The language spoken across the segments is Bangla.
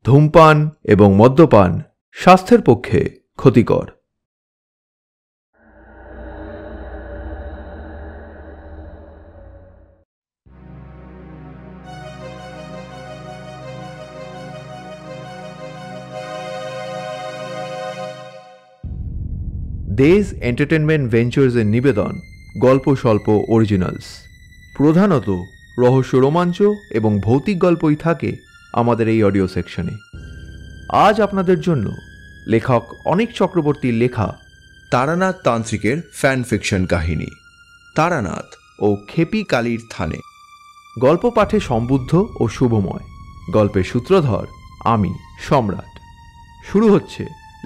ধূমপান এবং মদ্যপান স্বাস্থ্যের পক্ষে ক্ষতিকর। দেজ এন্টারটেনমেন্ট ভেঞ্চার্সের নিবেদন গল্প স্বল্প অরিজিনালস। প্রধানত রহস্য, রোমাঞ্চ এবং ভৌতিক গল্পই থাকে আমাদের এই অডিও সেকশনে। আজ আপনাদের জন্য লেখক অনিক চক্রবর্তীর লেখা তারানাথ তান্ত্রিকের ফ্যান ফিকশন কাহিনী তারানাথ ও খেপি কালীর থানে। গল্প পাঠে সমৃদ্ধ ও শুভময়। গল্পের সূত্রধর আমি সম্রাট। শুরু হচ্ছে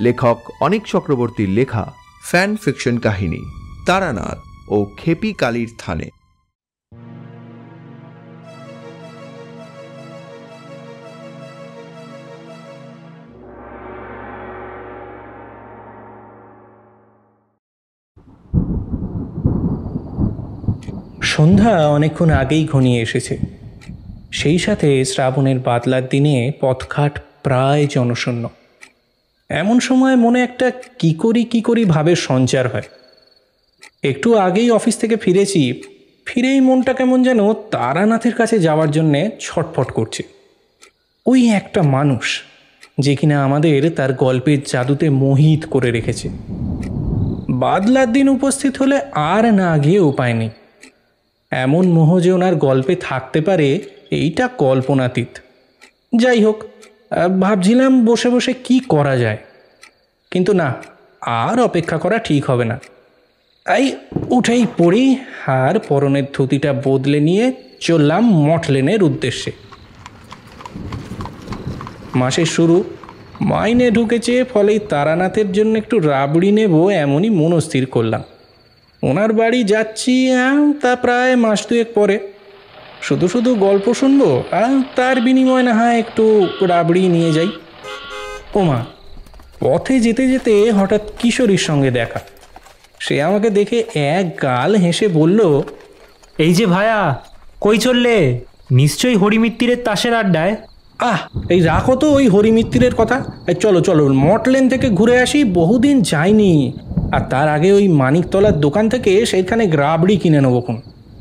লেখক অনিক চক্রবর্তীর লেখা ফ্যান ফিকশন কাহিনী তারানাথ ও খেপি কালীর থানে। সন্ধ্যা অনেকক্ষণ আগেই ঘনিয়ে এসেছে। সেই সাথে শ্রাবণের বাদলার দিনে পথঘাট প্রায় জনশূন্য। এমন সময় মনে একটা কি করি ভাবের সঞ্চার হয়। একটু আগেই অফিস থেকে ফিরেই মনটা কেমন যেন তারানাথের কাছে যাওয়ার জন্যে ছটফট করছে। ওই একটা মানুষ যে কিনা আমাদের তার গল্পের জাদুতে মোহিত করে রেখেছে। বাদলার দিন উপস্থিত হলে আর না গিয়ে উপায় নেই। এমন মোহ যে ওনার গল্পে থাকতে পারে এইটা কল্পনাতীত। যাই হোক, ভাবছিলাম বসে বসে কি করা যায়, কিন্তু না, আর অপেক্ষা করা ঠিক হবে না। তাই উঠেই পড়ি আর পরনের ধুতিটা বদলে নিয়ে চললাম মঠ লেনের উদ্দেশ্যে। মাসের শুরু, মাইনে ঢুকেছে, ফলে তারানাথের জন্য একটু রাবড়ি নেব এমনই মনস্থির করলাম। ওনার বাড়ি যাচ্ছি তা প্রায় মাস দুয়েক পরে। শুধু গল্প শুনবো, তার বিনিময় না হয় একটু রাবড়ি নিয়ে যাই। ওমা, পথে যেতে যেতে হঠাৎ কিশোরীর সঙ্গে দেখা। সে আমাকে দেখে এক গাল হেসে বলল, এই যে ভায়া, কই চললে? নিশ্চয়ই হরিমিত্তিরের তাসের আড্ডায়। এই রাখো তো ওই হরিমিত্তিরের কথা। চলো মঠ লেন থেকে ঘুরে আসি, বহুদিন যাইনি। আর তার আগে ওই মানিকতলার দোকান থেকে সেইখানে রাবড়ি কিনে নেবো কোন।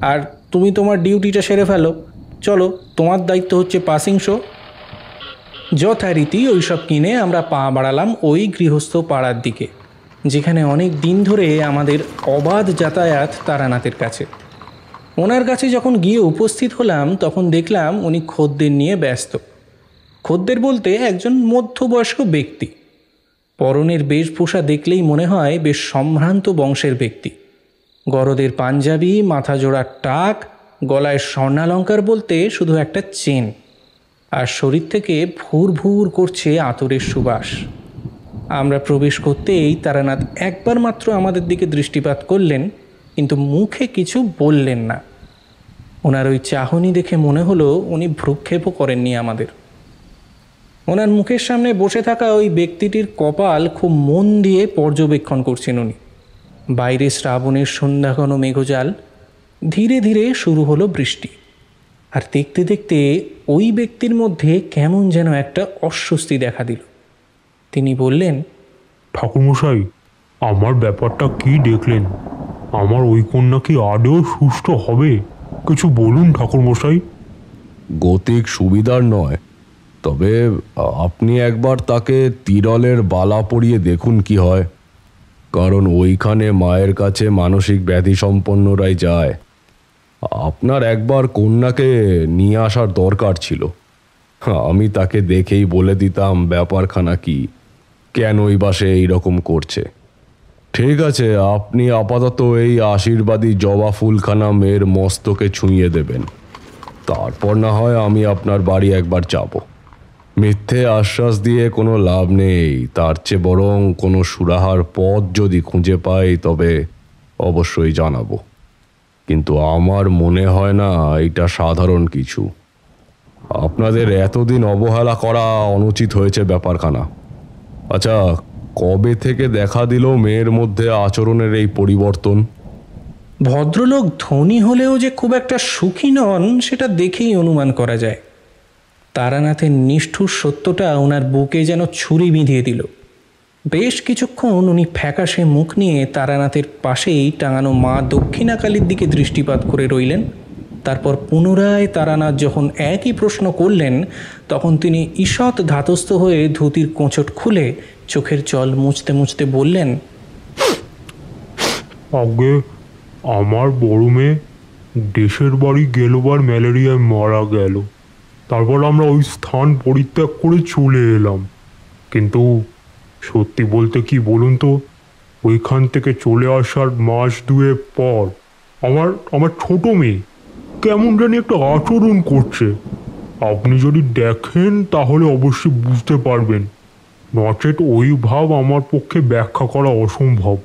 আর তুমি তোমার ডিউটিটা সেরে ফেলো। চলো, তোমার দায়িত্ব হচ্ছে পাসিং শো। যথারীতি ওইসব কিনে আমরা পা বাড়ালাম ওই গৃহস্থ পাড়ার দিকে, যেখানে অনেক দিন ধরে আমাদের অবাধ যাতায়াত তারানাথের কাছে। ওনার কাছে যখন গিয়ে উপস্থিত হলাম তখন দেখলাম উনি খদ্দের নিয়ে ব্যস্ত। খদ্দের বলতে একজন মধ্যবয়স্ক ব্যক্তি। পরনের বেশভূষা দেখলেই মনে হয় বেশ সম্ভ্রান্ত বংশের ব্যক্তি। গরদের পাঞ্জাবি, মাথা জোড়ার টাক, গলায় স্বর্ণালঙ্কার বলতে শুধু একটা চেন, আর শরীর থেকে ভুর করছে আতরের সুবাস। আমরা প্রবেশ করতেই তারানাথ একবার মাত্র আমাদের দিকে দৃষ্টিপাত করলেন, কিন্তু মুখে কিছু বললেন না। ওনার ওই চাহনি দেখে মনে হলো উনি ভ্রুক্ষেপও করেননি আমাদের। ওনার মুখের সামনে বসে থাকা ওই ব্যক্তিটির কপাল খুব মন দিয়ে পর্যবেক্ষণ করছেন উনি। বাইরে শ্রাবণের সন্ধ্যাঘন মেঘজাল, ধীরে ধীরে শুরু হলো বৃষ্টি। আর দেখতে দেখতে ওই ব্যক্তির মধ্যে কেমন যেন একটা অস্বস্তি দেখা দিল। তিনি বললেন, ঠাকুরমশাই, আমার ব্যাপারটা কি দেখলেন? আমার ওই কন্যা কি আদৌ সুস্থ হবে? কিছু বলুন ঠাকুরমশাই। গতিক সুবিধার নয়, তবে আপনি একবার তাকে তিরলের বালা পরিয়ে দেখুন কি হয়। কারণ ওইখানে মায়ের কাছে মানসিক ব্যাধি সম্পন্নরাই যায়। আপনার একবার কন্যাকে নিয়ে আসার দরকার ছিল। আমি তাকে দেখেই বলে দিতাম ব্যাপারখানা কি, কেনই বা সে এইরকম করছে। ঠিক আছে, আপনি আপাতত এই আশীর্বাদী জবা ফুলখানা মেয়ের মস্তকে ছুঁয়ে দেবেন, তারপর না হয় আমি আপনার বাড়ি একবার যাব। মিথ্যে আশ্বাস দিয়ে কোনো লাভ নেই, তার চেয়ে বরং কোনো সুরাহার পথ যদি খুঁজে পাই তবে অবশ্যই জানাবো। কিন্তু আমার মনে হয় না এটা সাধারণ কিছু। আপনাদের এতদিন অবহেলা করা অনুচিত হয়েছে ব্যাপারখানা। আচ্ছা, কবে থেকে দেখা দিল মেয়ের মধ্যে আচরণের এই পরিবর্তন? ভদ্রলোক ধনী হলেও যে খুব একটা সুখী নন সেটা দেখেই অনুমান করা যায়। তারানাথের নিষ্ঠুর সত্যটা ওনার বুকে যেন ছুরি বিঁধিয়ে দিল। বেশ কিছুক্ষণ উনি ফ্যাকাশে মুখ নিয়ে তারানাথের পাশেই টাঙানো মা দক্ষিণাকালীর দিকে দৃষ্টিপাত করে রইলেন। তারপর পুনরায় তারানাথ যখন একই প্রশ্ন করলেন, তখন তিনি ঈষৎ ধাতস্থ হয়ে ধুতির কোঁচট খুলে চোখের জল মুছতে মুছতে বললেন, আগে আমার বড় মেয়ে দেশের বাড়ি গেলবার ম্যালেরিয়ায় মারা গেল। তারপর আমরা ওই স্থান পরিত্যাগ করে চলে এলাম। কিন্তু সত্যি বলতে কি বলুন তো, ওইখান থেকে চলে আসার মাস দুয়েক পর আমার ছোট মেয়ে কেমন জানি একটা আচরণ করছে। আপনি যদি দেখেন তাহলে অবশ্যই বুঝতে পারবেন, নচেত ওই ভাব আমার পক্ষে ব্যাখ্যা করা অসম্ভব।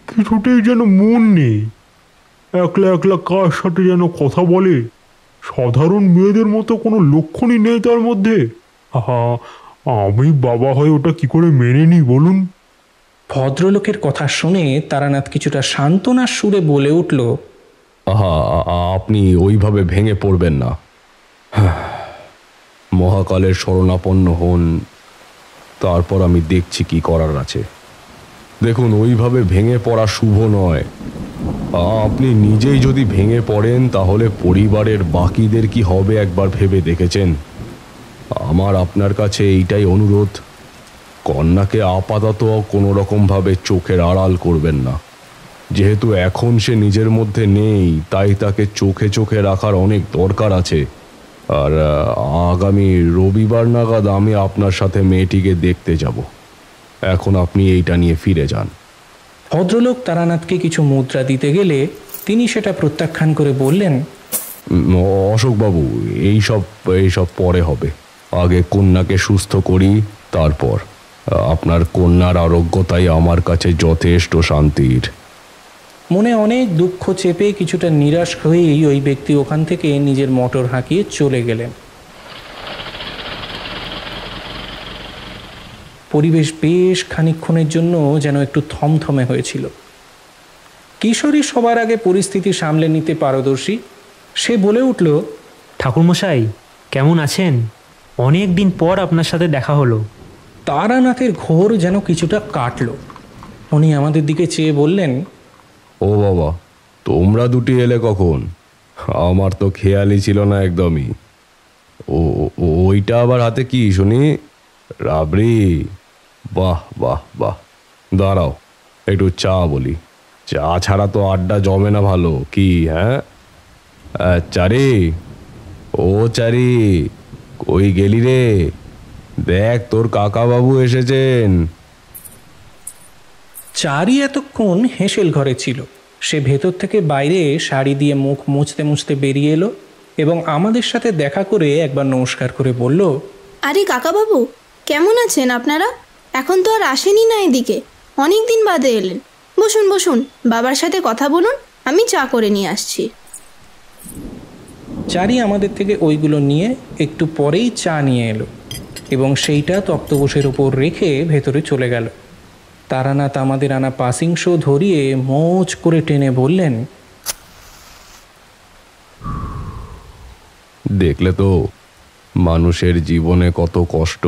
কিছুতেই যেন মন নেই, একলা একলা কার সাথে যেন কথা বলে, সাধারণ মেয়েদের মতো কোনো লক্ষণই নেই তার মধ্যে। আহা, আমি বাবা হয়ে ওটা কি করে মেনে নিই বলুন? ভদ্রলোকের কথা শুনে তারানাথ কিছুটা সান্ত্বনার সুরে বলে উঠল, আহা, আপনি ওইভাবে ভেঙে পড়বেন না। মহাকালের শরণাপন্ন হন, তারপর আমি দেখছি কি করার আছে। দেখুন, ওইভাবে ভেঙে পড়া শুভ নয়। আপনি নিজেই যদি ভেঙে পড়েন তাহলে পরিবারের বাকিদের কি হবে একবার ভেবে দেখেছেন? আমার আপনার কাছে এইটাই অনুরোধ, কন্যাকে আপাতত কোনো রকমভাবে চোখের আড়াল করবেন না। যেহেতু এখন সে নিজের মধ্যে নেই, তাই তাকে চোখে চোখে রাখার অনেক দরকার আছে। আর আগামী রবিবার নাগাদ আমি আপনার সাথে মেয়েটিকে দেখতে যাব। এখন আপনি এইটা নিয়ে ফিরে যান। ভদ্রলোক তারানাথকে কিছু মুদ্রা দিতে গেলে তিনি সেটা প্রত্যাখ্যান করে বললেন, অশোকবাবু, এইসব পরে হবে। আগে কন্যাকে সুস্থ করি, তারপর। আপনার কন্যার আরোগ্যতাই আমার কাছে যথেষ্ট শান্তির। মনে অনেক দুঃখ চেপে কিছুটা নিরাশ হয়েই ওই ব্যক্তি ওখান থেকে নিজের মোটর হাঁকিয়ে চলে গেলেন। পরিবেশ বেশ খানিকক্ষণের জন্য যেন একটু থমথমে হয়েছিল। কিশোরী সবার আগে পরিস্থিতি সামলে নিতে পারদর্শী, সে বলে উঠল, ঠাকুরমশাই কেমন আছেন? অনেক দিন পর আপনার সাথে দেখা হলো। তারানাথের ঘোর যেন কিছুটা কাটল। উনি আমাদের দিকে চেয়ে বললেন, ও বাবা, তোমরা দুটি এলে কখন? আমার তো খেয়ালই ছিল না একদমই। ওইটা আবার হাতে কি শুনি? রাবড়ি? বাহ বাহ বাহ, দাঁড়াও একটু চা বলি। চা ছাড়া তো আড্ডা জমে না ভালো, কি? হ্যাঁ চারি, ও চারি, কই গেলি রে? দেখ, তোর কাকাবাবু এসেছেন। চারি এতক্ষণ হেঁসেল ঘরে ছিল। সে ভেতর থেকে বাইরে শাড়ি দিয়ে মুখ মুছতে মুছতে বেরিয়ে এলো এবং আমাদের সাথে দেখা করে একবার নমস্কার করে বলল, আরে কাকাবাবু, কেমন আছেন আপনারা? এখন তো আর আসেনি না এদিকে, অনেক দিন বাদে এলেন। বসুন বসুন, বাবার সাথে কথা বলুন, আমি চা করে নিয়ে আসছি। চারি আমাদের থেকে ওইগুলো নিয়ে একটু পরেই চা নিয়ে এলো এবং সেইটা তক্তপোষের উপর রেখে ভেতরে চলে গেল। তারানাথ আমাদের আনা পাসিং শো ধরিয়ে মোচ করে টেনে বললেন, দেখলে তো মানুষের জীবনে কত কষ্ট।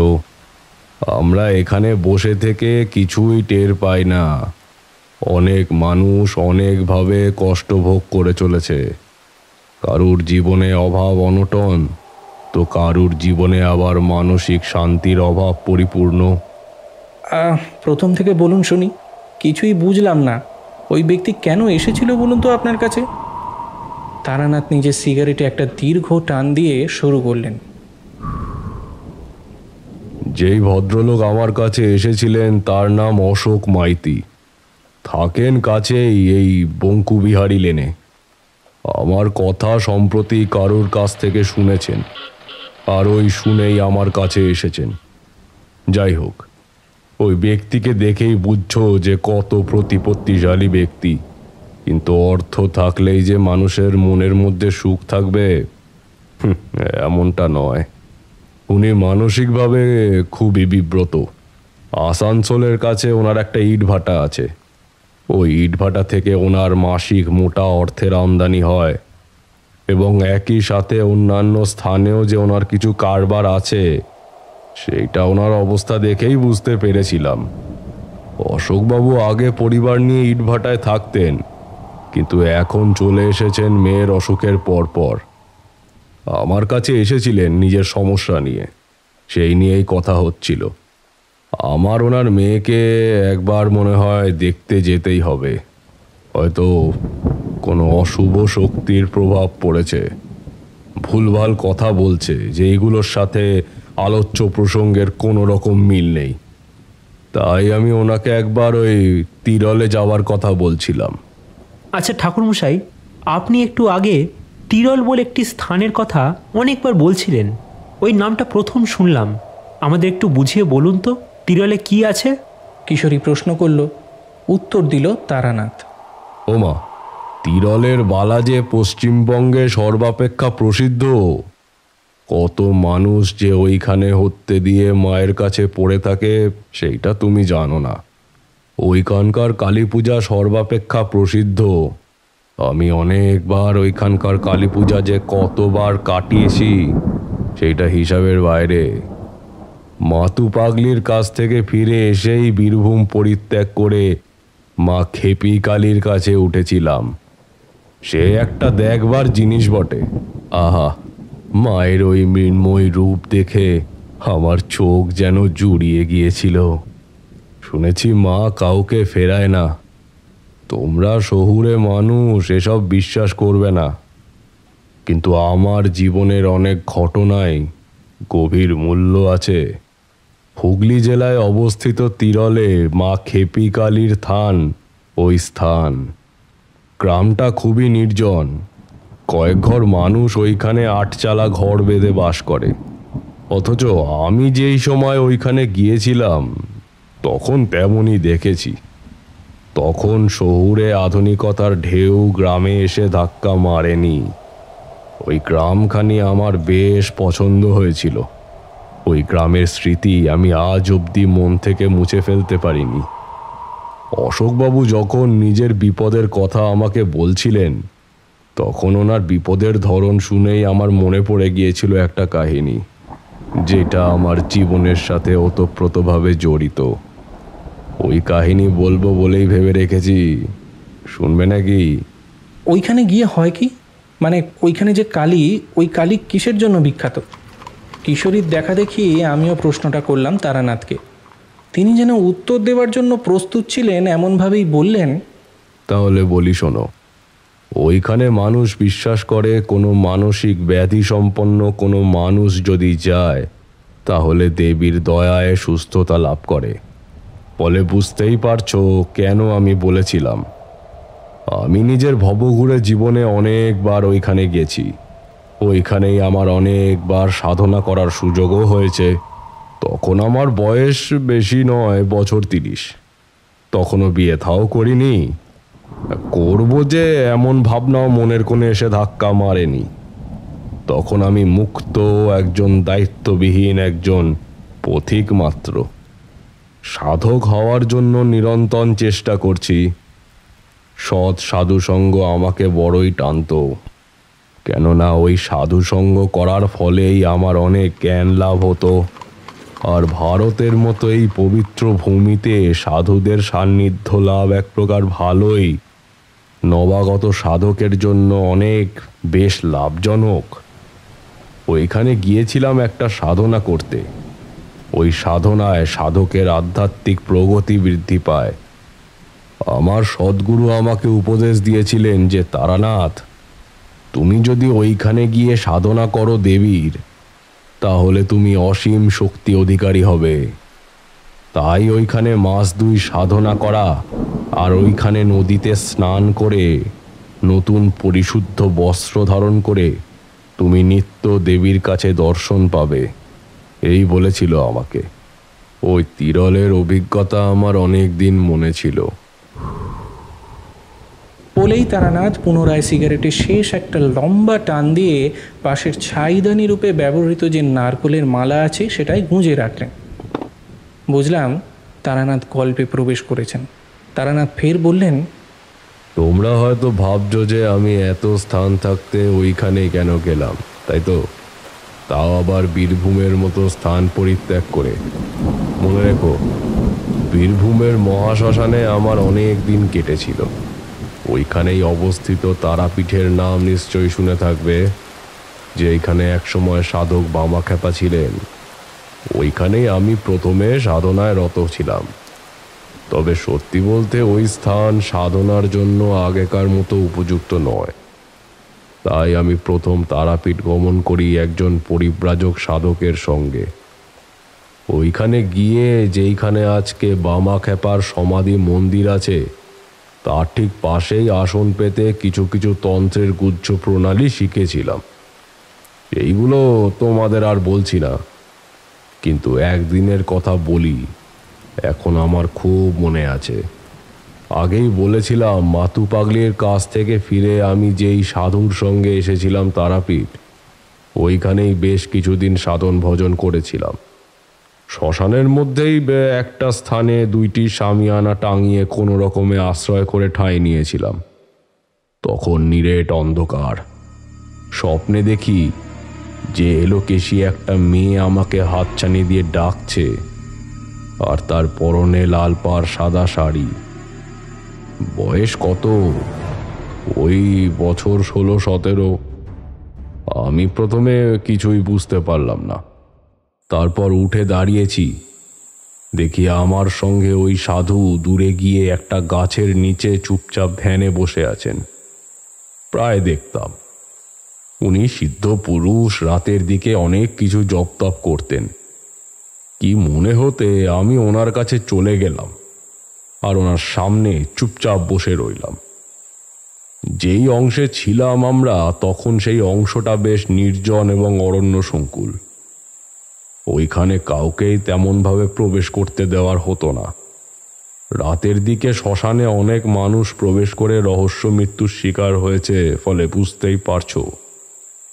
আমরা এখানে বসে থেকে কিছুই টের পাই না। অনেক মানুষ অনেকভাবে কষ্ট ভোগ করে চলেছে। কারুর জীবনে অভাব অনটন, তো কারুর জীবনে আবার মানসিক শান্তির অভাব পরিপূর্ণ। প্রথম থেকে বলুন শুনি, কিছুই বুঝলাম না। ওই ব্যক্তি কেন এসেছিল বলুন তো আপনার কাছে? তারানাথ নিজের সিগারেটে একটা দীর্ঘ টান দিয়ে শুরু করলেন, যেই ভদ্রলোক আমার কাছে এসেছিলেন তার নাম অশোক মাইতি। থাকেন কাছেই এই বঙ্কুবিহারী লেনে। আমার কথা সম্প্রতি কারুর কাছ থেকে শুনেছেন, আর ওই শুনেই আমার কাছে এসেছেন। যাই হোক, ওই ব্যক্তিকে দেখেই বুঝছো যে কত প্রতিপত্তিশালী ব্যক্তি। কিন্তু অর্থ থাকলেই যে মানুষের মনের মধ্যে সুখ থাকবে এমনটা নয়। উনি মানসিকভাবে খুবই বিব্রত। আসানসোলের কাছে ওনার একটা ইটভাটা আছে। ওই ইটভাটা থেকে ওনার মাসিক মোটা অর্থের আমদানি হয় এবং একই সাথে অন্যান্য স্থানেও যে ওনার কিছু কারবার আছে সেইটা ওনার অবস্থা দেখেই বুঝতে পেরেছিলাম। অশোকবাবু আগে পরিবার নিয়ে ইটভাটায় থাকতেন, কিন্তু এখন চলে এসেছেন মেয়ের অসুখের পরপর। আমার কাছে এসেছিলেন নিজের সমস্যা নিয়ে, সেই নিয়েই কথা হচ্ছিল। আমার ওনার মেয়েকে একবার মনে হয় দেখতে যেতেই হবে। হয়তো কোনো অশুভ শক্তির প্রভাব পড়েছে, ভুলভাল কথা বলছে যেইগুলোর সাথে আলোচ্য প্রসঙ্গের কোনো রকম মিল নেই। তাই আমি ওনাকে একবার ওই তিরলে যাওয়ার কথা বলছিলাম। আচ্ছা ঠাকুরমশাই, আপনি একটু আগে তিরল বলে একটি স্থানের কথা অনেকবার বলছিলেন। ওই নামটা প্রথম শুনলাম। আমাদের একটু বুঝিয়ে বলুন তো, তিরলে কি আছে? কিশোরী প্রশ্ন করল। উত্তর দিল তারানাথ। ওমা, তিরলের বালা যে পশ্চিমবঙ্গে সর্বাপেক্ষা প্রসিদ্ধ। কত মানুষ যে ওইখানে হত্যে দিয়ে মায়ের কাছে পড়ে থাকে সেইটা তুমি জানো না। ওইখানকার কালী পূজা সর্বাপেক্ষা প্রসিদ্ধ। আমি অনেকবার ওইখানকার কালী পূজা যে কতবার কাটিয়েছি সেইটা হিসাবের বাইরে। মাতু পাগলির কাছ থেকে ফিরে এসেই বীরভূম পরিত্যাগ করে মা খেপি কালীর কাছে উঠেছিলাম। সে একটা দেখবার জিনিস বটে। আহা, মায়ের ওই মৃন্ময় রূপ দেখে আমার চোখ যেন জুড়িয়ে গিয়েছিল। শুনেছি মা কাউকে ফেরায় না। তোমরা শহুরে মানুষ এসব বিশ্বাস করবে না, কিন্তু আমার জীবনের অনেক ঘটনায় গভীর মূল্য আছে। হুগলি জেলায় অবস্থিত তিরলে মা খেপি কালীর থান ওই স্থান। গ্রামটা খুবই নির্জন। কয়েক ঘর মানুষ ওইখানে আটচালা ঘর বেঁধে বাস করে। অথচ আমি যেই সময় ওইখানে গিয়েছিলাম তখন তেমনই দেখেছি। তখন শহুরে আধুনিকতার ঢেউ গ্রামে এসে ধাক্কা মারেনি। ওই গ্রামখানি আমার বেশ পছন্দ হয়েছিল। ওই গ্রামের স্মৃতি আমি আজ অবধি মন থেকে মুছে ফেলতে পারিনি। অশোকবাবু যখন নিজের বিপদের কথা আমাকে বলছিলেন তখন ওনার বিপদের ধরন শুনেই আমার মনে পড়ে গিয়েছিল একটা কাহিনী, যেটা আমার জীবনের সাথে ওতপ্রোতভাবে জড়িত। ওই কাহিনী বলবো বলেই ভেবে রেখেছি। শুনবে নাকি? ওইখানে গিয়ে হয় কি? মানে ওইখানে যে কালী, ওই কালী কিসের জন্য বিখ্যাত? কিশোরীর দেখা দেখি আমিও প্রশ্নটা করলাম তারানাথকে। তিনি যেন উত্তর দেওয়ার জন্য প্রস্তুত ছিলেন এমনভাবেই বললেন, তাহলে বলি শোনো। ওইখানে মানুষ বিশ্বাস করে কোনো মানসিক ব্যাধি সম্পন্ন কোনো মানুষ যদি যায় তাহলে দেবীর দয়ায় সুস্থতা লাভ করে। ফলে বুঝতেই পারছো কেন আমি বলেছিলাম। আমি নিজের ভবঘুরে জীবনে অনেকবার ওইখানে গেছি। ওইখানেই আমার অনেকবার সাধনা করার সুযোগও হয়েছে। তখন আমার বয়স বেশি নয়, বছর 30। তখনও বিয়ে থাও করিনি। করব যে এমন ভাবনাও মনের কোণে এসে ধাক্কা মারেনি। তখন আমি মুক্ত একজন দায়িত্ববিহীন একজন পথিক মাত্র। সাধক হওয়ার জন্য নিরন্তর চেষ্টা করছি। সৎ সাধুসঙ্গ আমাকে বড়ই টানত, কেননা ওই সাধুসঙ্গ করার ফলেই আমার অনেক জ্ঞান লাভ হতো। আর ভারতের মতো এই পবিত্র ভূমিতে সাধুদের সান্নিধ্য লাভ এক প্রকার ভালোই নবাগত সাধকের জন্য অনেক বেশ লাভজনক। ওইখানে গিয়েছিলাম একটা সাধনা করতে। ওই সাধনায় সাধকের আধ্যাত্মিক প্রগতি বৃদ্ধি পায়। আমার সদ্গুরু আমাকে উপদেশ দিয়েছিলেন যে তারানাথ, তুমি যদি ওইখানে গিয়ে সাধনা করো দেবীর, তাহলে তুমি অসীম শক্তি অধিকারী হবে। তাই ওইখানে মাস 2 সাধনা করা আর ওইখানে নদীতে স্নান করে নতুন পরিশুদ্ধ বস্ত্র ধারণ করে তুমি নিত্য দেবীর কাছে দর্শন পাবে, এই বলেছিল আমাকে। ওই তিরলের অভিজ্ঞতা আমার অনেক দিন মনে ছিল। বলেই তারানাথ পুনরায় সিগারেটের শেষ একটা লম্বা টান দিয়ে পাশের ছাইদানি রূপে ব্যবহৃত যে নারকোলের মালা আছে সেটাই গুঁজে রাখলেন। বুঝলাম তারানাথ গল্পে প্রবেশ করেছেন। তারানাথ ফের বললেন, তোমরা হয়তো ভাবছো যে আমি এত স্থান থাকতে ওইখানে কেন গেলাম, তাই তো? তাও আবার বীরভূমের মতো স্থান পরিত্যাগ করে। মনে রেখো, বীরভূমের মহাশ্মশানে আমার অনেক দিন কেটেছিল। ওইখানেই অবস্থিত তারাপীঠের নাম নিশ্চয়ই শুনে থাকবে, যে এইখানে একসময় সাধক বামাখ্যাপা ছিলেন। ওইখানেই আমি প্রথমে সাধনায় রত ছিলাম। তবে সত্যি বলতে ওই স্থান সাধনার জন্য আগেকার মতো উপযুক্ত নয়। তাই আমি প্রথম তারাপীঠ গমন করি একজন পরিব্রাজক সাধকের সঙ্গে। ওইখানে গিয়ে যেইখানে আজকে বামাখ্যাপার সমাধি মন্দির আছে, তার ঠিক পাশেই আসন পেতে কিছু কিছু তন্ত্রের গুচ্ছ প্রণালী শিখেছিলাম। এইগুলো তোমাদের আর বলছি না, কিন্তু একদিনের কথা বলি, এখন আমার খুব মনে আছে। আগেই বলেছিলাম, মাতু পাগলির কাছ থেকে ফিরে আমি যেই সাধুর সঙ্গে এসেছিলাম তারাপীঠ, ওইখানেই বেশ কিছুদিন সাধন ভজন করেছিলাম। শ্মশানের মধ্যেই একটা স্থানে 2টি শামিয়ানা টাঙিয়ে কোনো রকমে আশ্রয় করে ঠাঁই নিয়েছিলাম। তখন নিরেট অন্ধকার। স্বপ্নে দেখি যে এলোকেশী একটা মেয়ে আমাকে হাতছানি দিয়ে ডাকছে, আর তার পরনে লাল পাড় সাদা শাড়ি। বয়স কত? ওই বছর 16-17। আমি প্রথমে কিছুই বুঝতে পারলাম না। তারপর উঠে দাঁড়িয়েছি, দেখি আমার সঙ্গে ওই সাধু দূরে গিয়ে একটা গাছের নিচে চুপচাপ ধ্যানে বসে আছেন। প্রায় দেখতাম উনি সিদ্ধ পুরুষ, রাতের দিকে অনেক কিছু জপ তপ করতেন। কি মনে হতে আমি ওনার কাছে চলে গেলাম, আর ওনার সামনে চুপচাপ বসে রইলাম। যেই অংশে ছিলাম আমরা তখন সেই অংশটা বেশ নির্জন এবং অরণ্য সংকুল। ওইখানে কাউকেই তেমনভাবে প্রবেশ করতে দেওয়ার হতো না। রাতের দিকে শ্মশানে অনেক মানুষ প্রবেশ করে রহস্য মৃত্যুর শিকার হয়েছে, ফলে বুঝতেই পারছো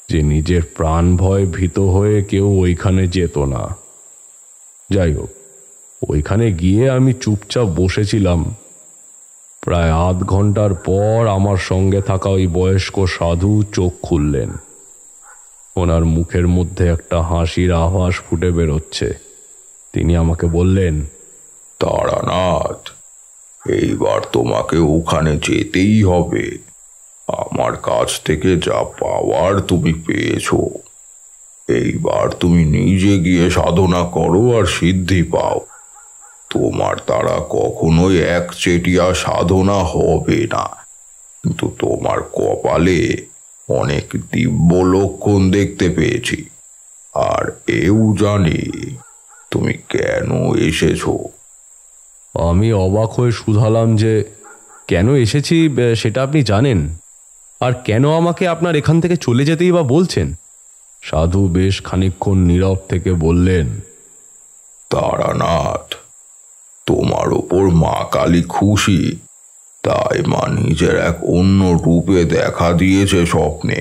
যে নিজের প্রাণ ভয় ভীত হয়ে কেউ ওইখানে যেত না। যাই হোক, ওইখানে গিয়ে আমি চুপচাপ বসেছিলাম। প্রায় আধ ঘন্টার পর আমার সঙ্গে থাকা ওই বয়স্ক সাধু চোখ খুললেন। ওনার মুখের মধ্যে একটা হাসির আভাস ফুটে বেরোচ্ছে। তিনি আমাকে বললেন, তারানাথ, এইবার তোমাকে ওখানে যেতেই হবে। আমার কাছ থেকে যা পাওয়ার তুমি পেয়েছো। এইবার তুমি নিজে গিয়ে সাধনা করো আর সিদ্ধি পাও। তোমার দ্বারা কখনোই একচেটিয়া সাধনা হবে না, কিন্তু তোমার কপালে অনেক দিব্য লক্ষণ দেখতে পেয়েছি, আর এও জানি তুমি কেন এসেছো। আমি অবাক হয়ে শুধালাম যে কেন এসেছি সেটা আপনি জানেন, আর কেন আমাকে আপনার এখান থেকে চলে যেতেই বা বলছেন? সাধু বেশ খানিকক্ষণ নীরব থেকে বললেন, তারানাথ, তোমার ওপর মা কালী খুশি, তাই মা নিজের এক অন্য রূপে দেখা দিয়েছে স্বপ্নে।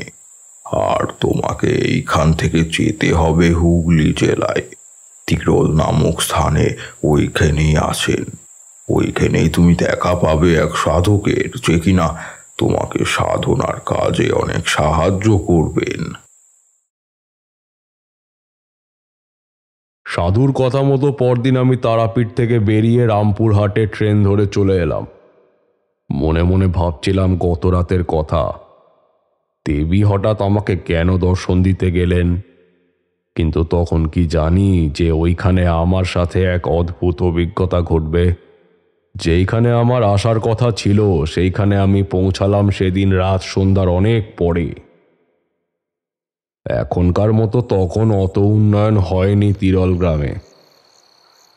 আর তোমাকে এইখান থেকে যেতে হবে হুগলি জেলায় তিরোল নামক স্থানে। ওইখানেই আছেন। ওইখানেই তুমি দেখা পাবে এক সাধকের, যে কিনা তোমাকে সাধনার কাজে অনেক সাহায্য করবেন। সাধুর কথা মতো পরদিন আমি তারাপীঠ থেকে বেরিয়ে রামপুরহাটে ট্রেন ধরে চলে এলাম। মনে মনে ভাবছিলাম গত রাতের কথা। দেবী হঠাৎ আমাকে কেন দর্শন দিতে গেলেন, কিন্তু তখন কি জানি যে ওইখানে আমার সাথে এক অদ্ভুত অভিজ্ঞতা ঘটবে। যেইখানে আমার আসার কথা ছিল সেইখানে আমি পৌঁছালাম সেদিন রাত সন্ধ্যার অনেক পরে। এখনকার মতো তখন অত উন্নয়ন হয়নি তিরল গ্রামে।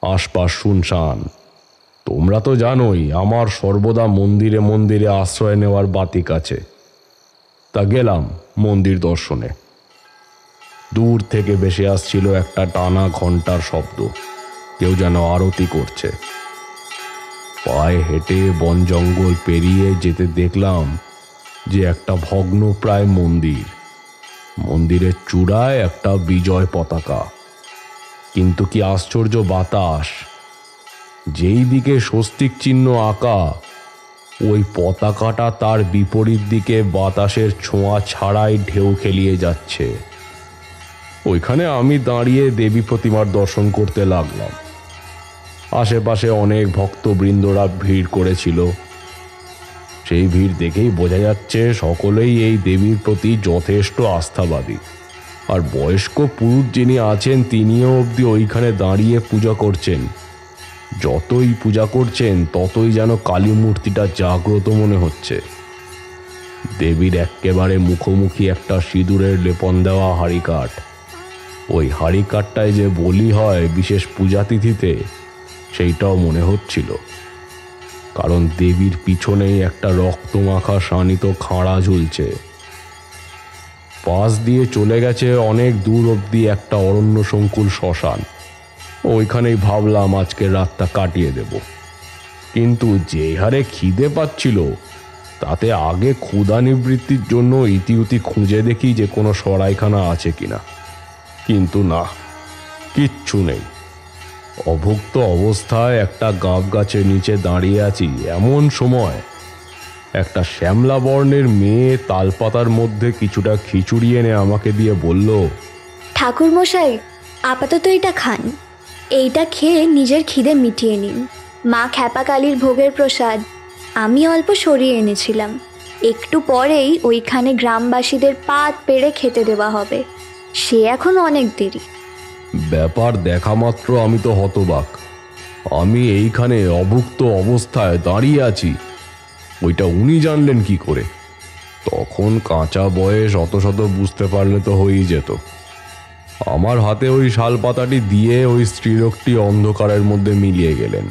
আশপাশ শুনশান। তোমরা তো জানোই আমার সর্বদা মন্দিরে মন্দিরে আশ্রয় নেওয়ার বাতিক আছে। তা গেলাম মন্দির দর্শনে। দূর থেকে ভেসে আসছিল একটা টানা ঘন্টার শব্দ, কেউ যেন আরতি করছে। পায়ে হেঁটে বন জঙ্গল পেরিয়ে যেতে দেখলাম যে একটা ভগ্নপ্রায় মন্দির। মন্দিরের চূড়ায় একটা বিজয় পতাকা। কিন্তু কি আশ্চর্য বাতাস! যেই দিকে স্বস্তিক চিহ্ন আঁকা ওই পতাকাটা তার বিপরীত দিকে বাতাসের ছোঁয়া ছাড়াই ঢেউ খেলিয়ে যাচ্ছে। ওইখানে আমি দাঁড়িয়ে দেবী প্রতিমার দর্শন করতে লাগলাম। আশেপাশে অনেক ভক্তবৃন্দরা ভিড় করেছিল। সেই ভিড় দেখেই বোঝা যাচ্ছে সকলেই এই দেবীর প্রতি যথেষ্ট আস্থাবাদী। আর বয়স্ক পুরুষ যিনি আছেন তিনিও অবধি ওইখানে দাঁড়িয়ে পূজা করছেন। যতই পূজা করছেন ততই যেন কালী মূর্তিটা জাগ্রত মনে হচ্ছে। দেবীর একেবারে মুখোমুখি একটা সিঁদুরের লেপন দেওয়া হাড়িকাঠ। ওই হাড়িকাঠটায় যে বলি হয় বিশেষ পূজাতিথিতে, সেইটাও মনে হচ্ছিল। কারণ দেবীর পিছনেই একটা রক্তমাখা শানিত খাঁড়া ঝুলছে। পাশ দিয়ে চলে গেছে অনেক দূর অবধি একটা অরণ্য সংকুল শ্মশান। ওইখানেই ভাবলাম আজকের রাতটা কাটিয়ে দেব। কিন্তু যে হারে খিদে পাচ্ছিল, তাতে আগে ক্ষুধা নিবৃত্তির জন্য ইতিউতি খুঁজে দেখি যে কোনো সরাইখানা আছে কিনা। কিন্তু না, কিচ্ছু নেই। অভুক্ত অবস্থায় একটা গাব গাছের নিচে দাঁড়িয়ে আছি, এমন সময় একটা শ্যামলা বর্ণের মেয়ে তালপাতার মধ্যে কিছুটা খিচুড়ি এনে আমাকে দিয়ে বলল, ঠাকুর মশাই, আপাতত এটা খান। এইটা খেয়ে নিজের খিদে মিটিয়ে নিন। মা খ্যাপা কালীর ভোগের প্রসাদ আমি অল্প সরিয়ে এনেছিলাম। একটু পরেই ওইখানে গ্রামবাসীদের পাত পেড়ে খেতে দেওয়া হবে। সে এখন অনেক দেরি। ব্যাপার দেখা মাত্র আমি তো হতবাক। আমি এইখানে অভুক্ত অবস্থায় দাঁড়িয়ে আছি, ওইটা উনি জানলেন কি করে? তখন কাঁচা বয়স, অত শত বুঝতে পারলে তো হয়েই যেত। আমার হাতে ওই শাল পাতাটি দিয়ে ওই স্ত্রীলোকটি অন্ধকারের মধ্যে মিলিয়ে গেলেন।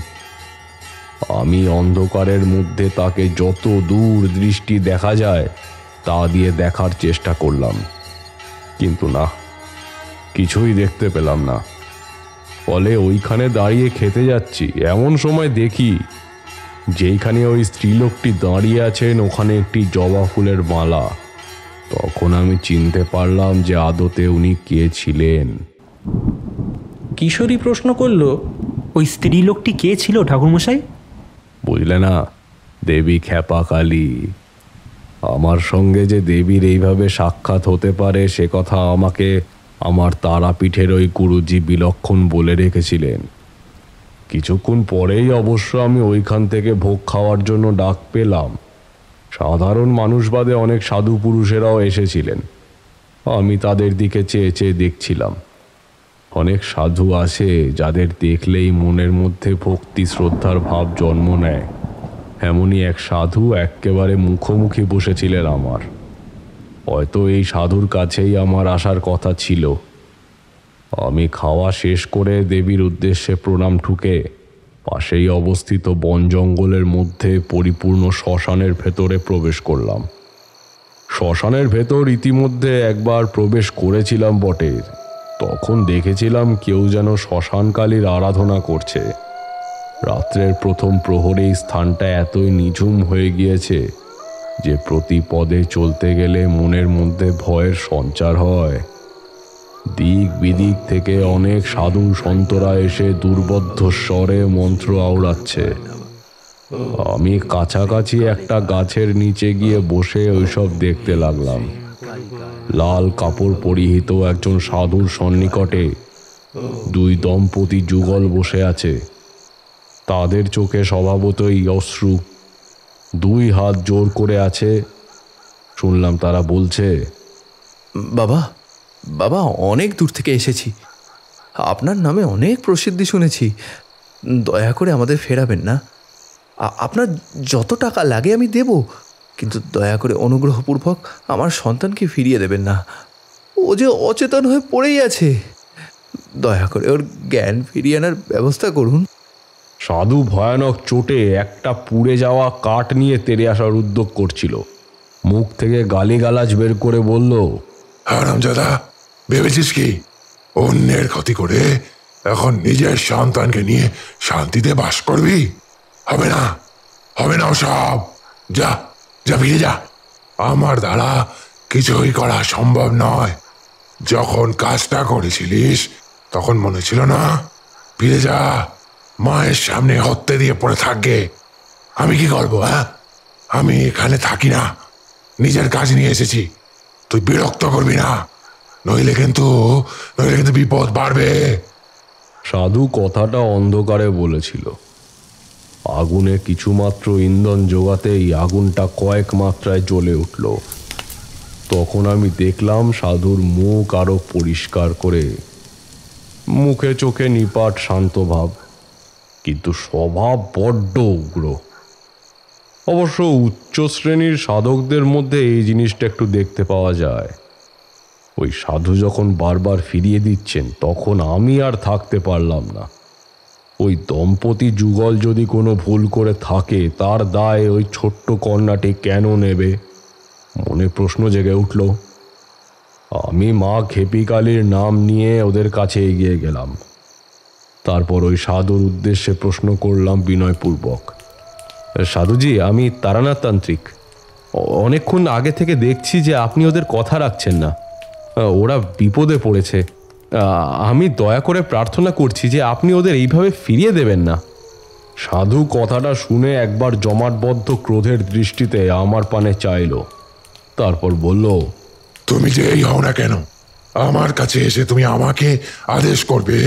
আমি অন্ধকারের মধ্যে তাকে যত দূর দৃষ্টি দেখা যায় তা দিয়ে দেখার চেষ্টা করলাম, কিন্তু না, কিছুই দেখতে পেলাম না। ফলে ওইখানে দাঁড়িয়ে খেতে যাচ্ছি, এমন সময় দেখি যেইখানে ওই স্ত্রীলোকটি দাঁড়িয়ে আছেন ওখানে একটি জবা ফুলের মালা। তখন আমি চিনতে পারলাম যে আদতে উনি কে ছিলেন। কিশোরী প্রশ্ন করল, ওই স্ত্রী লোকটি কে ছিল ঠাকুরমশাই? বুঝলে না, দেবী খ্যাপা কালী। আমার সঙ্গে যে দেবীর এইভাবে সাক্ষাৎ হতে পারে সে কথা আমাকে আমার তারাপীঠের ওই গুরুজি বিলক্ষণ বলে রেখেছিলেন। কিছুক্ষণ পরেই অবশ্য আমি ওইখান থেকে ভোগ খাওয়ার জন্য ডাক পেলাম। সাধারণ মানুষ বাদে অনেক সাধু পুরুষেরাও এসেছিলেন। আমি তাদের দিকে চেয়ে চেয়ে দেখছিলাম। অনেক সাধু আছে যাদের দেখলেই মনের মধ্যে ভক্তি শ্রদ্ধার ভাব জন্ম নেয়। এমনই এক সাধু একেবারে মুখোমুখি বসেছিলেন আমার। হয়তো এই সাধুর কাছেই আমার আসার কথা ছিল। আমি খাওয়া শেষ করে দেবীর উদ্দেশ্যে প্রণাম ঠুকে পাশেই অবস্থিত বন জঙ্গলের মধ্যে পরিপূর্ণ শ্মশানের ভেতরে প্রবেশ করলাম। শ্মশানের ভেতর ইতিমধ্যে একবার প্রবেশ করেছিলাম বটে। তখন দেখেছিলাম কেউ যেন শ্মশানকালীর আরাধনা করছে। রাত্রের প্রথম প্রহরেই স্থানটা এতই নিঝুম হয়ে গিয়েছে যে প্রতি পদে চলতে গেলে মনের মধ্যে ভয়ের সঞ্চার হয়। দিক বিদিক থেকে অনেক সাধু সন্তরা এসে দুর্বোধ্য স্বরে মন্ত্র আওড়াচ্ছে। আমি কাছাকাছি একটা গাছের নিচে গিয়ে বসে ওইসব দেখতে লাগলাম। লাল কাপড় পরিহিত একজন সাধুর সন্নিকটে দুই দম্পতি যুগল বসে আছে। তাদের চোখে স্বভাবতই অশ্রু, দুই হাত জোর করে আছে। শুনলাম তারা বলছে, বাবা বাবা অনেক দূর থেকে এসেছি, আপনার নামে অনেক প্রসিদ্ধি শুনেছি, দয়া করে আমাদের ফেরাবেন না। আপনার যত টাকা লাগে আমি দেব, কিন্তু দয়া করে অনুগ্রহপূর্বক আমার সন্তানকে ফিরিয়ে দেবেন না। ও যে অচেতন হয়ে পড়েই আছে, দয়া করে ওর জ্ঞান ফিরিয়ে আনার ব্যবস্থা করুন। সাধু ভয়ানক চোটে একটা পুড়ে যাওয়া কাঠ নিয়ে তেড়ে আসার উদ্যোগ করছিল। মুখ থেকে গালিগালাজ বের করে বলল, হারামজাদা, ভেবেছিস কি অন্যের ক্ষতি করে এখন নিজের সন্তানকে নিয়ে শান্তিতে বাস করবি? হবে না, হবে না ওসব। যা যা, ফিরে যা। আমার দ্বারা কিছুই করা সম্ভব নয়। যখন কাজটা করেছিলিস তখন মনে ছিল না? ফিরে যা, মায়ের সামনে হত্যে দিয়ে পড়ে থাকবে। আমি কি করবো? হ্যাঁ, আমি এখানে থাকি না, নিজের কাজ নিয়ে এসেছি। তুই বিরক্ত করবি না, নইলে কিন্তু বিপদ বাড়বে। সাধু কথাটা অন্ধকারে বলেছিল। আগুনে কিছুমাত্র ইন্ধন জোগাতেই আগুনটা কয়েক মাত্রায় জ্বলে উঠল। তখন আমি দেখলাম সাধুর মুখ আরো পরিষ্কার করে, মুখে চোখে নিপাট শান্ত ভাব, কিন্তু স্বভাব বড্ড উগ্র। অবশ্য উচ্চ শ্রেণীর সাধকদের মধ্যে এই জিনিসটা একটু দেখতে পাওয়া যায়। ওই সাধু যখন বারবার ফিরিয়ে দিচ্ছেন, তখন আমি আর থাকতে পারলাম না। ওই দম্পতি যুগল যদি কোনো ভুল করে থাকে, তার দায় ওই ছোট্ট কন্যাটি কেন নেবে? মনে প্রশ্ন জেগে উঠল। আমি মা খেপিকালির নাম নিয়ে ওদের কাছে এগিয়ে গেলাম। তারপর ওই সাধুর উদ্দেশ্যে প্রশ্ন করলাম বিনয়পূর্বক, সাধুজি, আমি তারানাথ তান্ত্রিক। অনেকক্ষণ আগে থেকে দেখছি যে আপনি ওদের কথা রাখছেন না। ওরা বিপদে পড়েছে। আমি দয়া করে প্রার্থনা করছি যে আপনি ওদের এইভাবে ফিরিয়ে দেবেন না। সাধু কথাটা শুনে একবার জমাটবদ্ধ ক্রোধের দৃষ্টিতে আমার পানে চাইল। তারপর বলল, তুমি যেই হও না কেন, আমার কাছে এসে তুমি আমাকে আদেশ করবে,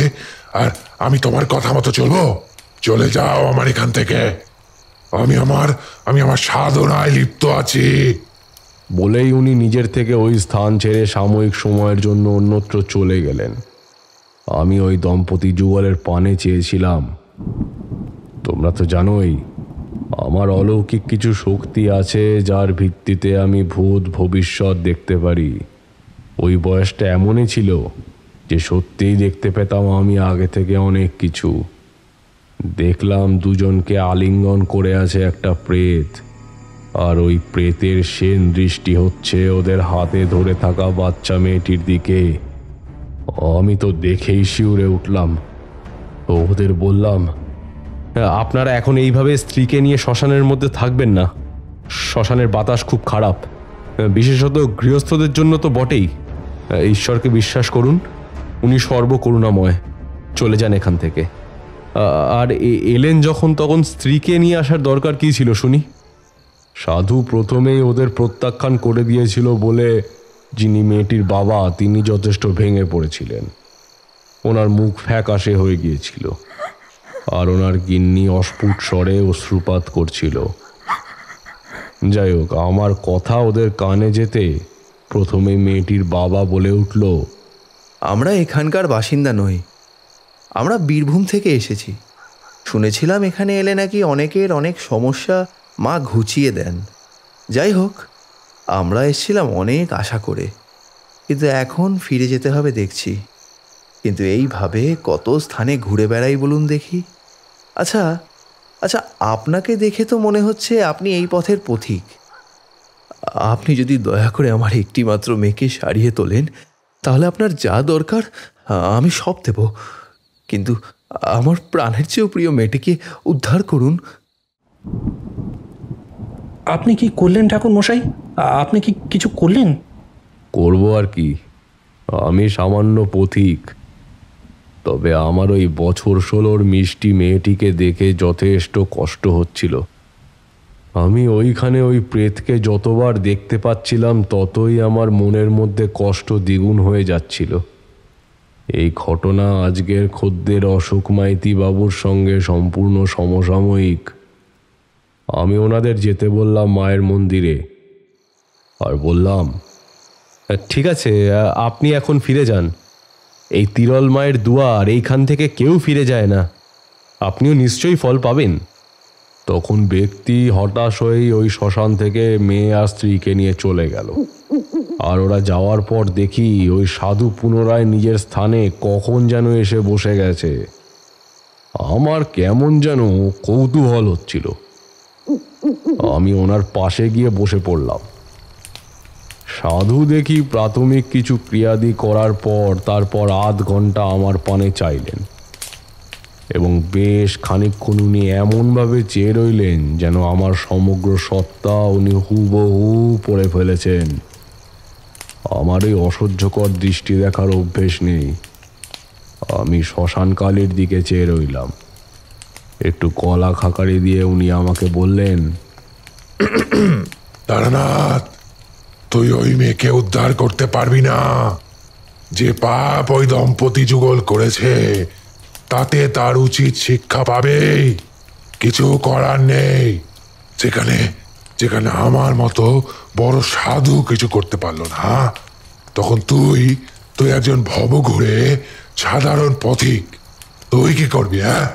আর আমি তোমার কথা মতো চলবো? চলে যাও আমার এখান থেকে। আমি আমার সাধনায় লিপ্ত আছি। বলেই উনি নিজের থেকে ওই স্থান ছেড়ে সাময়িক সময়ের জন্য অন্যত্র চলে গেলেন। আমি ওই দম্পতি যুগলের পানে চেয়েছিলাম। তোমরা তো জানোই, আমার অলৌকিক কিছু শক্তি আছে, যার ভিত্তিতে আমি ভূত ভবিষ্যৎ দেখতে পারি। ওই বয়সটা এমনই ছিল যে সত্যিই দেখতে পেতাম আমি আগে থেকে অনেক কিছু। দেখলাম দুজনকে আলিঙ্গন করে আছে একটা প্রেত, আর ওই প্রেতের সেন দৃষ্টি হচ্ছে ওদের হাতে ধরে থাকা বাচ্চা মেয়েটির দিকে। আমি তো দেখেই শিউরে উঠলাম। ওদের বললাম, আপনারা এখন এইভাবে স্ত্রীকে নিয়ে শ্মশানের মধ্যে থাকবেন না। শ্মশানের বাতাস খুব খারাপ, বিশেষত গৃহস্থদের জন্য তো বটেই। ঈশ্বরকে বিশ্বাস করুন, উনি সর্বকরুণাময়। চলে যান এখান থেকে। আর এলেন যখন, তখন স্ত্রীকে নিয়ে আসার দরকার কী ছিল শুনি? সাধু প্রথমেই ওদের প্রত্যাখ্যান করে দিয়েছিল বলে যিনি মেয়েটির বাবা, তিনি যথেষ্ট ভেঙে পড়েছিলেন। ওনার মুখ ফ্যাকাশে হয়ে গিয়েছিল, আর ওনার গিন্নি অস্ফুট স্বরে অশ্রুপাত করছিল। যাই হোক, আমার কথা ওদের কানে যেতে প্রথমে মেয়েটির বাবা বলে উঠল, আমরা এখানকার বাসিন্দা নই, আমরা বীরভূম থেকে এসেছি। শুনেছিলাম এখানে এলে নাকি অনেকের অনেক সমস্যা মা ঘুচিয়ে দেন। যাই হোক, আমরা এসেছিলাম অনেক আশা করে, কিন্তু এখন ফিরে যেতে হবে দেখছি। কিন্তু এইভাবে কত স্থানে ঘুরে বেড়াই বলুন দেখি। আচ্ছা, আপনাকে দেখে তো মনে হচ্ছে আপনি এই পথের পথিক। আপনি যদি দয়া করে আমার একটি মাত্র মেয়েকে সারিয়ে তোলেন, তাহলে আপনার যা দরকার আমি সব দেব। কিন্তু আমার প্রাণের চেয়েও প্রিয় মেয়েটিকে উদ্ধার করুন। আপনি কি করলেন ঠাকুর মশাই? আপনি কি কিছু করলেন? করবো আর কি, আমি সামান্য পথিক। তবে আমার ওই বছর 16 মিষ্টি মেয়েটিকে দেখে যথেষ্ট কষ্ট হচ্ছিল। আমি ওইখানে ওই প্রেতকে যতবার দেখতে পাচ্ছিলাম, ততই আমার মনের মধ্যে কষ্ট দ্বিগুণ হয়ে যাচ্ছিল। এই ঘটনা আজকের খদ্দের অশোক মাইতি বাবুর সঙ্গে সম্পূর্ণ সমসাময়িক। আমি ওনাদের যেতে বললাম মায়ের মন্দিরে, আর বললাম, ঠিক আছে, আপনি এখন ফিরে যান। এই তিরল মায়ের দুয়ার, এইখান থেকে কেউ ফিরে যায় না, আপনিও নিশ্চয়ই ফল পাবেন। তখন ব্যক্তি হতাশ হয়েই ওই শ্মশান থেকে মেয়ে আর স্ত্রীকে নিয়ে চলে গেল। আর ওরা যাওয়ার পর দেখি ওই সাধু পুনরায় নিজের স্থানে কখন যেন এসে বসে গেছে। আমার কেমন যেন কৌতূহল হচ্ছিল। আমি ওনার পাশে গিয়ে বসে পড়লাম। সাধু দেখি প্রাথমিক কিছু ক্রিয়াদি করার পর তারপর আধ ঘন্টা আমার পানে চাইলেন, এবং বেশ খানিকক্ষণ উনি এমনভাবে চেয়ে রইলেন যেন আমার সমগ্র সত্তা উনি হুবহু পড়ে ফেলেছেন। আমার এই অসহ্যকর দৃষ্টি দেখার অভ্যেস নেই। আমি শ্মশানকালীর দিকে চেয়ে রইলাম। একটু কলা খাকারি দিয়ে উনি আমাকে বললেন, তারানাথ, তুই ওই মেয়েকে উদ্ধার করতে পারবি না। যে পাপ ওই দম্পতি যুগল করেছে তাতে তার উচিত শিক্ষা পাবে। কিছু করার নেই। যেখানে যেখানে আমার মতো বড় সাধু কিছু করতে পারলো না, তখন তুই একজন ভবঘুরে সাধারণ পথিক, তুই কি করবি? হ্যাঁ,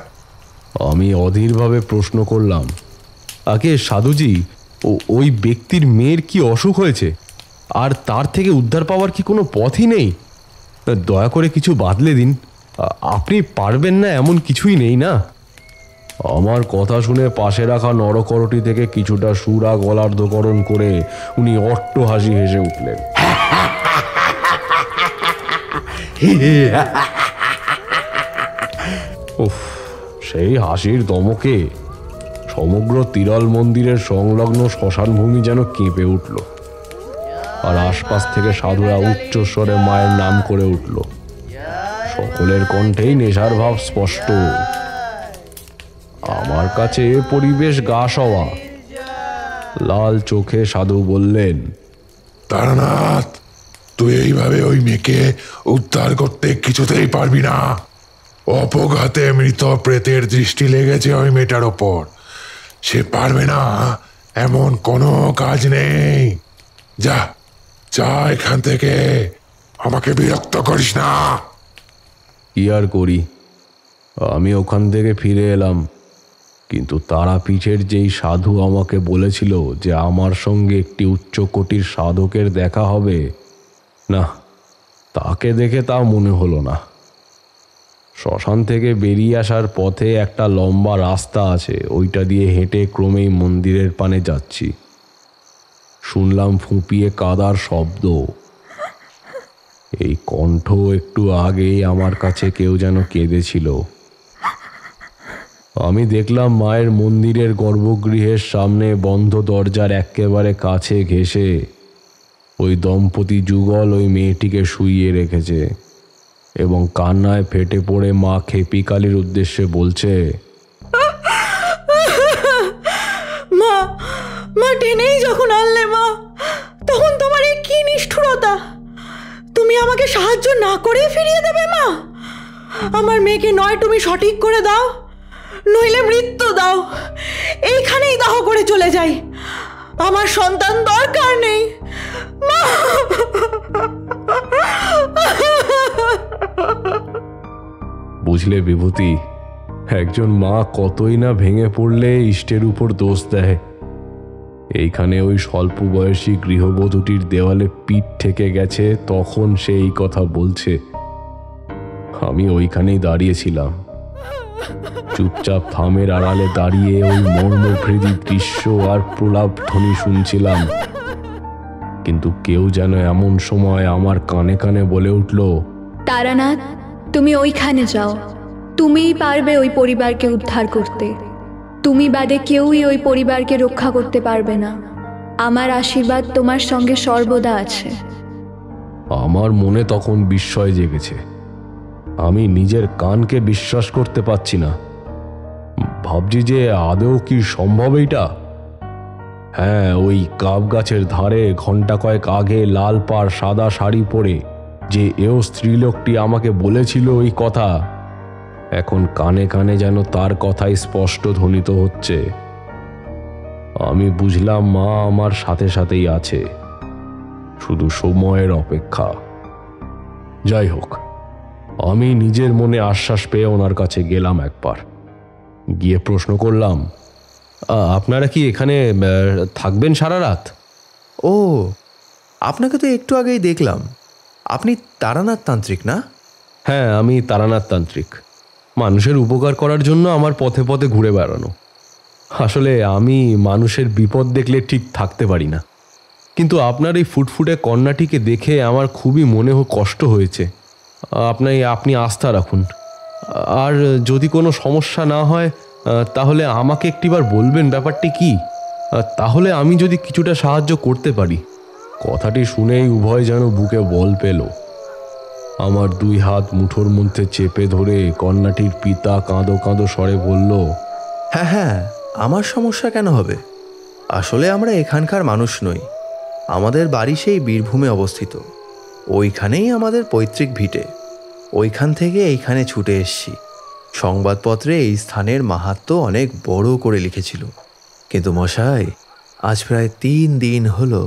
আমি অধীরভাবে প্রশ্ন করলাম, আগে সাধুজি, ওই ব্যক্তির মেয়ের কি অসুখ হয়েছে, আর তার থেকে উদ্ধার পাওয়ার কি কোনো পথই নেই? দয়া করে কিছু বাতলে দিন। আপনি পারবেন না এমন কিছুই নেই না? আমার কথা শুনে পাশে রাখা নরকরটি থেকে কিছুটা সুরা গলার্ধকরণ করে উনি অট্ট হাসি হেসে উঠলেন। উফ, সেই হাসির দমকে সমগ্র তিরল মন্দিরের সংলগ্ন শ্মশানভূমি যেন কেঁপে উঠল, আর আশপাশ থেকে সাধুরা উচ্চস্বরে মায়ের নাম করে উঠল। সকলের কণ্ঠেই নেশার ভাব স্পষ্ট। আমার কাছে পরিবেশ গা সওয়া। লাল চোখে সাধু বললেন, তারানাথ, তুই এইভাবে ওই মেয়েকে উদ্ধার করতে কিছুতেই পারবি না। অপঘাতে মৃত প্রেতের দৃষ্টি লেগেছে ওই মেয়েটার ওপর। সে পারবে না, এমন কোনো কাজ নেই। যা যা এখান থেকে, আমাকে বিরক্ত করিস না। কি আর করি, আমি ওখান থেকে ফিরে এলাম, কিন্তু তারাপীঠের যেই সাধু আমাকে বলেছিল যে আমার সঙ্গে একটি উচ্চকোটির সাধকের দেখা হবে, না, তাকে দেখে তা মনে হলো না। শ্মশান থেকে বেরিয়ে আসার পথে একটা লম্বা রাস্তা আছে, ওইটা দিয়ে হেঁটে ক্রমেই মন্দিরের পানে যাচ্ছি। শুনলাম ফুঁপিয়ে কাদার শব্দ। এই কণ্ঠ একটু আগেই আমার কাছে কেউ যেন কেঁদেছিল। আমি দেখলাম মায়ের মন্দিরের গর্ভগৃহের সামনে বন্ধ দরজার একেবারে কাছে ঘেঁষে ওই দম্পতি যুগল ওই মেয়েটিকে শুইয়ে রেখেছে, এবং কান্নায় ফেটে পড়ে মা খেপি কালীর উদ্দেশ্যে বলছে, মা, মা টেনেই যখন আনলে মা, তখন তোমার এই কি নিষ্ঠুরতা! তুমি আমাকে সাহায্য না করে ফিরিয়ে দেবে মা? আমার মেয়েকে নয় তুমি সঠিক করে দাও, নইলে মৃত্যু দাও। এইখানেই দাহ করে চলে যাই। আমার সন্তান দরকার নেই মা। বুঝলে বিভূতি, একজন মা কতই না ভেঙে পড়লে ইষ্টের উপর দোষ দেয়। এইখানে ওই স্বল্প বয়সী গৃহবধূটির দেওয়ালে পিঠ ঠেকে গেছে, তখন সে এই কথা বলছে। আমি ওইখানেই দাঁড়িয়েছিলাম, চুপচাপ থামের আড়ালে দাঁড়িয়ে ওই মর্মভেদী দৃশ্য আর প্রলাপ ধ্বনি শুনছিলাম। কিন্তু কেউ যেন এমন সময় আমার কানে কানে বলে উঠল, তারানাথ, তুমি ওইখানে যাও। তুমিই পারবে ওই পরিবারকে উদ্ধার করতে। তুমি বাদে কেউই ওই পরিবারকে রক্ষা করতে পারবে না। আমার আশীর্বাদ তোমার সঙ্গে সর্বদা আছে। আমার মনে তখন বিস্ময় জেগেছে। আমি নিজের কানকে বিশ্বাস করতে পারছি না। ভাবছি যে আদৌ কি সম্ভব এইটা? হ্যাঁ, ওই কাব গাছের ধারে ঘন্টা কয়েক আগে লাল পাড় সাদা শাড়ি পরে যে এও স্ত্রীলোকটি আমাকে বলেছিল ওই কথা, এখন কানে কানে যেন তার কথাই স্পষ্ট ধ্বনিত হচ্ছে। আমি বুঝলাম মা আমার সাথে সাথেই আছে, শুধু সময়ের অপেক্ষা। যাই হোক, আমি নিজের মনে আশ্বাস পেয়ে ওনার কাছে গেলাম। একবার গিয়ে প্রশ্ন করলাম, আপনারা কি এখানে থাকবেন সারা রাত? ও, আপনাকে তো একটু আগেই দেখলাম। আপনি তারানাথ তান্ত্রিক না? হ্যাঁ, আমি তারানাথ তান্ত্রিক। মানুষের উপকার করার জন্য আমার পথে পথে ঘুরে বেড়ানো। আসলে আমি মানুষের বিপদ দেখলে ঠিক থাকতে পারি না, কিন্তু আপনার এই ফুটফুটে কন্যাটিকে দেখে আমার খুবই মনে কষ্ট হয়েছে। আপনি আস্থা রাখুন, আর যদি কোনো সমস্যা না হয় তাহলে আমাকে একটিবার বলবেন ব্যাপারটি কি, তাহলে আমি যদি কিছুটা সাহায্য করতে পারি। কথাটি শুনেই উভয় যেন বুকে বল পেল। আমার দুই হাত মুঠোর মধ্যে চেপে ধরে কন্যাটির পিতা কাঁদো কাঁদো স্বরে বলল, হ্যাঁ হ্যাঁ, আমার সমস্যা কেন হবে? আসলে আমরা এখানকার মানুষ নই, আমাদের বাড়ি সেই বীরভূমে অবস্থিত। ওইখানেই আমাদের পৈতৃক ভিটে। ওইখান থেকে এইখানে ছুটে এসছি। সংবাদপত্রে এই স্থানের মাহাত্ম্য অনেক বড় করে লিখেছিল, কিন্তু মশাই আজ প্রায় 3 দিন হলো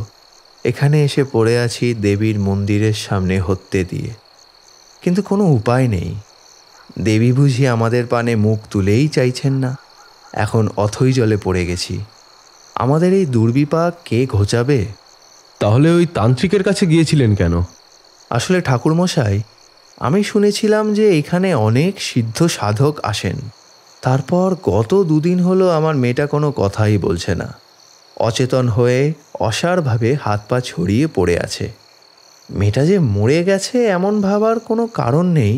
এখানে এসে পড়ে আছি দেবীর মন্দিরের সামনে হত্যে দিয়ে, কিন্তু কোনো উপায় নেই। দেবী বুঝি আমাদের পানে মুখ তুলেই চাইছেন না। এখন অথই জলে পড়ে গেছি। আমাদের এই দুর্বিপাক কে ঘোচাবে? তাহলে ওই তান্ত্রিকের কাছে গিয়েছিলেন কেন? আসলে ঠাকুরমশাই, আমি শুনেছিলাম যে এখানে অনেক সিদ্ধ সাধক আসেন। তারপর গত 2 দিন হলো আমার মেয়েটা কোনো কথাই বলছে না। অচেতন হয়ে অসাড়ভাবে হাত পা ছড়িয়ে পড়ে আছে। মেয়েটা যে মরে গেছে এমন ভাবার কোনো কারণ নেই,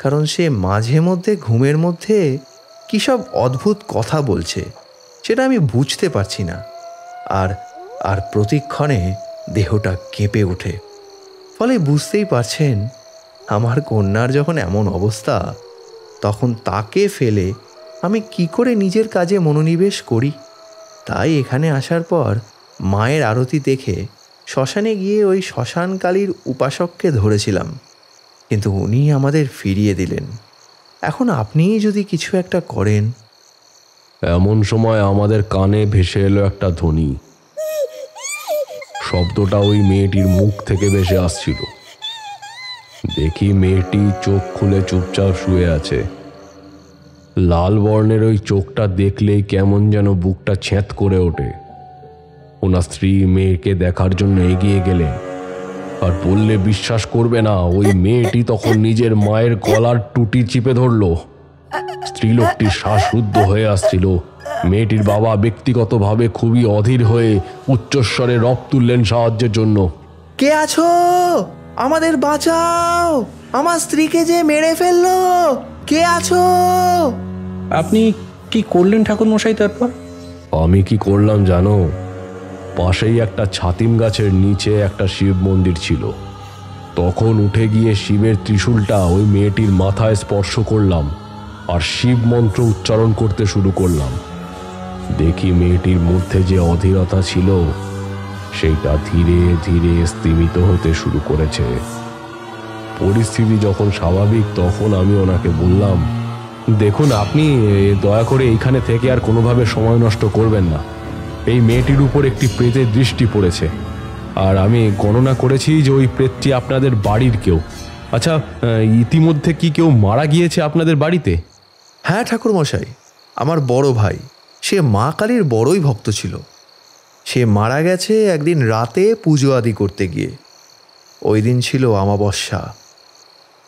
কারণ সে মাঝে মধ্যে ঘুমের মধ্যে কী সব অদ্ভুত কথা বলছে, সেটা আমি বুঝতে পারছি না। আর প্রতিক্ষণে দেহটা কেঁপে ওঠে। ফলে বুঝতেই পারছেন, আমার কন্যার যখন এমন অবস্থা, তখন তাকে ফেলে আমি কি করে নিজের কাজে মনোনিবেশ করি। তাই এখানে আসার পর মায়ের আরতি দেখে শ্মশানে গিয়ে ওই শ্মশানকালীর উপাসককে ধরেছিলাম, কিন্তু উনি আমাদের ফিরিয়ে দিলেন। এখন আপনিই যদি কিছু একটা করেন। এমন সময় আমাদের কানে ভেসে এলো একটা ধ্বনি। শব্দটা ওই মেয়েটির মুখ থেকে ভেসে আসছিল। দেখি মেয়েটি চোখ খুলে চুপচাপ শুয়ে আছে। লাল বর্ণের ওই চোখটা দেখলেই কেমন যেন বুকটা ছ্যাঁত করে ওঠে। ওনার স্ত্রী মেয়েকে দেখার জন্য এগিয়ে গেলেন, আর বললে বিশ্বাস করবে না, ওই মেয়েটি তখন নিজের মায়ের গলার টুটি চিপে ধরল। স্ত্রীলোকটির শ্বাসরুদ্ধ হয়ে আসছিল। মেয়েটির বাবা ব্যক্তিগতভাবে খুবই অধীর হয়ে উচ্চস্বরে রব তুললেন সাহায্যের জন্য। কে আছো? আমাদের বাঁচাও, আমার স্ত্রীকে যে মেরে ফেললো, কে আছো? আপনি কি করলেন ঠাকুরমশাই তারপর? আমি কি করলাম জানো? পাশেই একটা ছাতিম গাছের নিচে একটা শিব মন্দির ছিল। তখন উঠে গিয়ে শিবের ত্রিশূলটা ওই মেয়েটির মাথায় স্পর্শ করলাম, আর শিব মন্ত্র উচ্চারণ করতে শুরু করলাম। দেখি মেয়েটির মধ্যে যে অধীরতা ছিল, সেইটা ধীরে ধীরে স্তিমিত হতে শুরু করেছে। পরিস্থিতি যখন স্বাভাবিক, তখন আমি ওনাকে বললাম, দেখুন আপনি দয়া করে এইখানে থেকে আর কোনোভাবে সময় নষ্ট করবেন না। এই মেয়েটির উপর একটি প্রেতের দৃষ্টি পড়েছে, আর আমি গণনা করেছি যে ওই প্রেতটি আপনাদের বাড়ির কেউ। আচ্ছা, ইতিমধ্যে কি কেউ মারা গিয়েছে আপনাদের বাড়িতে? হ্যাঁ ঠাকুরমশাই, আমার বড় ভাই, সে মা কালীর বড়ই ভক্ত ছিল। সে মারা গেছে একদিন রাতে পুজো আদি করতে গিয়ে। ওই দিন ছিল অমাবস্যা।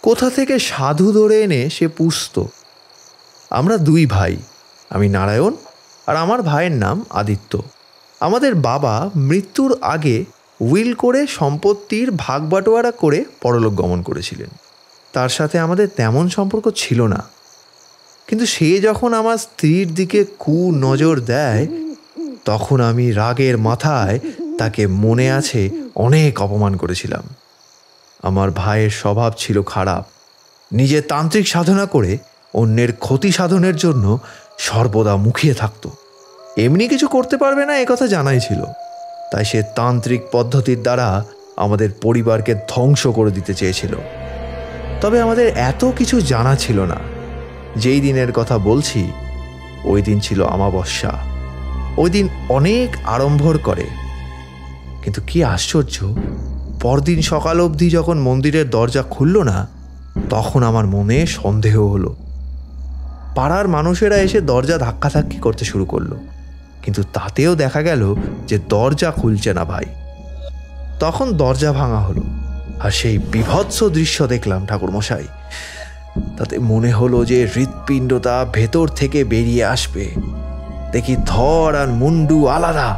কোথা থেকে সাধু ধরে এনে সে পুষত। আমরা 2 ভাই, আমি নারায়ণ আর আমার ভাইয়ের নাম আদিত্য। আমাদের বাবা মৃত্যুর আগে উইল করে সম্পত্তির ভাগ বাটোয়ারা করে পরলোক গমন করেছিলেন। তার সাথে আমাদের তেমন সম্পর্ক ছিল না, কিন্তু সে যখন আমার স্ত্রীর দিকে নজর দেয়, তখন আমি রাগের মাথায় তাকে মনে আছে অনেক অপমান করেছিলাম। আমার ভাইয়ের স্বভাব ছিল খারাপ। নিজে তান্ত্রিক সাধনা করে অন্যের ক্ষতি সাধনের জন্য সর্বদা মুখিয়ে থাকত। এমনি কিছু করতে পারবে না, একথা জানাই ছিল। তাই সে তান্ত্রিক পদ্ধতির দ্বারা আমাদের পরিবারকে ধ্বংস করে দিতে চেয়েছিল। তবে আমাদের এত কিছু জানা ছিল না। যেই দিনের কথা বলছি, ওই দিন ছিল অমাবস্যা। ওই দিন অনেক আড়ম্বর করে, কিন্তু কি আশ্চর্য, পরদিন সকাল অবধি যখন মন্দিরের দরজা খুলল না, তখন আমার মনে সন্দেহ হলো। পাড়ার মানুষেরা এসে দরজা ধাক্কাধাক্কি করতে শুরু করলো, কিন্তু তাতেও দেখা গেল যে দরজা খুলছে না ভাই। তখন দরজা ভাঙা হলো, আর সেই বিভৎস দৃশ্য দেখলাম ঠাকুরমশাই। তাতে মনে হলো যে হৃৎপিণ্ডটা ভেতর থেকে বেরিয়ে আসবে। দেখি ধর আর মুন্ডু আলাদা,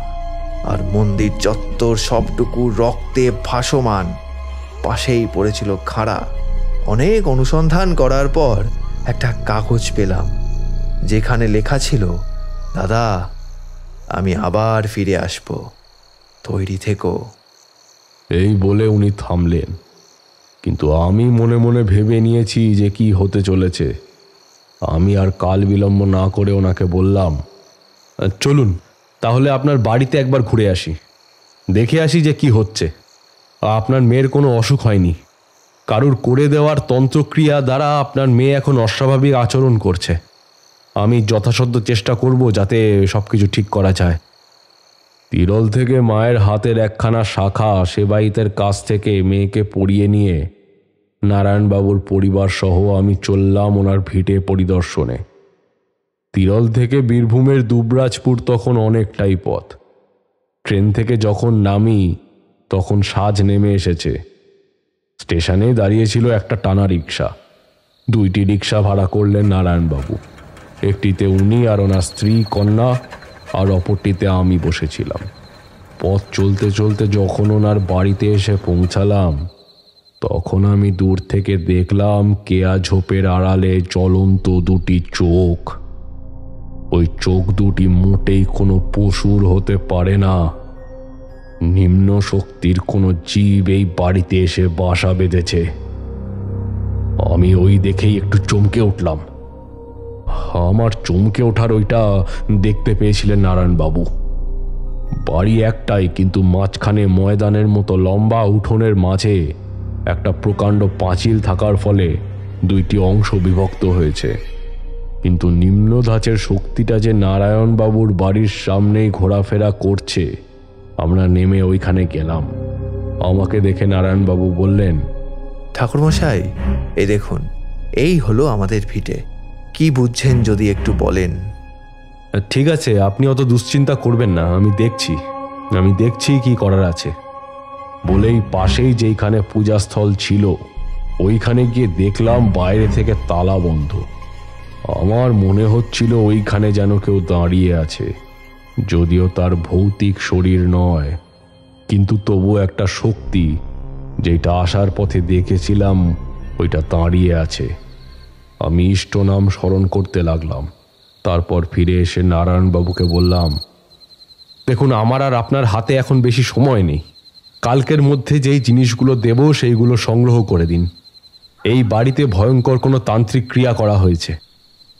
আর মন্দির চত্বর সবটুকু রক্তে ভাসমান। পাশেই পড়েছিল খাঁড়া। অনেক অনুসন্ধান করার পর একটা কাগজ পেলাম, যেখানে লেখা ছিল, দাদা আমি আবার ফিরে আসব, তৈরি থেকো। এই বলে উনি থামলেন, কিন্তু আমি মনে মনে ভেবে নিয়েছি যে কি হতে চলেছে। আমি আর কাল বিলম্ব না করে ওনাকে বললাম, চলুন তাহলে আপনার বাড়িতে একবার ঘুরে আসি, দেখে আসি যে কি হচ্ছে। আপনার মেয়ের কোনো অসুখ হয়নি, কারুর করে দেওয়ার তন্ত্রক্রিয়া দ্বারা আপনার মেয়ে এখন অস্বাভাবিক আচরণ করছে। আমি যথাসাধ্য চেষ্টা করব যাতে সব কিছু ঠিক করা যায়। তিরল থেকে মায়ের হাতের একখানা শাখা সেবাইতের কাছ থেকে মেয়েকে পরিয়ে নিয়ে নারায়ণবাবুর পরিবার সহ আমি চললাম ওনার ভিটে পরিদর্শনে। তিরল থেকে বীরভূমের দুবরাজপুর তখন অনেকটাই পথ। ট্রেন থেকে যখন নামি তখন সাঁঝ নেমে এসেছে। স্টেশনে দাঁড়িয়েছিল একটা টানা রিক্সা। 2টি রিক্সা ভাড়া করলেন নারায়ণবাবু। একটিতে উনি আর ওনার স্ত্রী কন্যা, আর অপরটিতে আমি বসেছিলাম। পথ চলতে চলতে যখন ওনার বাড়িতে এসে পৌঁছালাম তখন আমি দূর থেকে দেখলাম কেয়া ঝোপের আড়ালে জ্বলন্ত 2টি চোখ। ওই চোখ দুটি মোটেই কোনো পশুর হতে পারে না। নিম্ন শক্তির কোনো জীব এই বাড়িতে এসে বাসা বেঁধেছে। আমি ওই দেখেই একটু চমকে উঠলাম। আমার চমকে ওঠার ওইটা দেখতে পেয়েছিলেন নারায়ণবাবু। বাড়ি একটাই, কিন্তু মাঝখানে ময়দানের মতো লম্বা উঠোনের মাঝে একটা প্রকাণ্ড পাঁচিল থাকার ফলে 2টি অংশ বিভক্ত হয়েছে। কিন্তু নিম্ন ধাঁচের শক্তিটা যে নারায়ণবাবুর বাড়ির সামনেই ঘোরাফেরা করছে, আমরা নেমে ওইখানে গেলাম। আমাকে দেখে নারায়ণবাবু বললেন, ঠাকুরমশাই, এই দেখুন, এই হলো আমাদের ভিটে। কি বুঝছেন যদি একটু বলেন। ঠিক আছে, আপনি অত দুশ্চিন্তা করবেন না, আমি দেখছি কি করার আছে। বলেই পাশেই যেইখানে পূজাস্থল ছিল ওইখানে গিয়ে দেখলাম বাইরে থেকে তালা বন্ধ। আমার মনে হচ্ছিল ওইখানে যেন কেউ দাঁড়িয়ে আছে, যদিও তার ভৌতিক শরীর নয়, কিন্তু তবু একটা শক্তি যেটা আসার পথে দেখেছিলাম ওইটা দাঁড়িয়ে আছে। আমি ইষ্ট নাম স্মরণ করতে লাগলাম। তারপর ফিরে এসে নারায়ণবাবুকে বললাম, দেখুন, আমার আর আপনার হাতে এখন বেশি সময় নেই। কালকের মধ্যে যেই জিনিসগুলো দেব সেইগুলো সংগ্রহ করে দিন। এই বাড়িতে ভয়ঙ্কর কোনো তান্ত্রিক ক্রিয়া করা হয়েছে।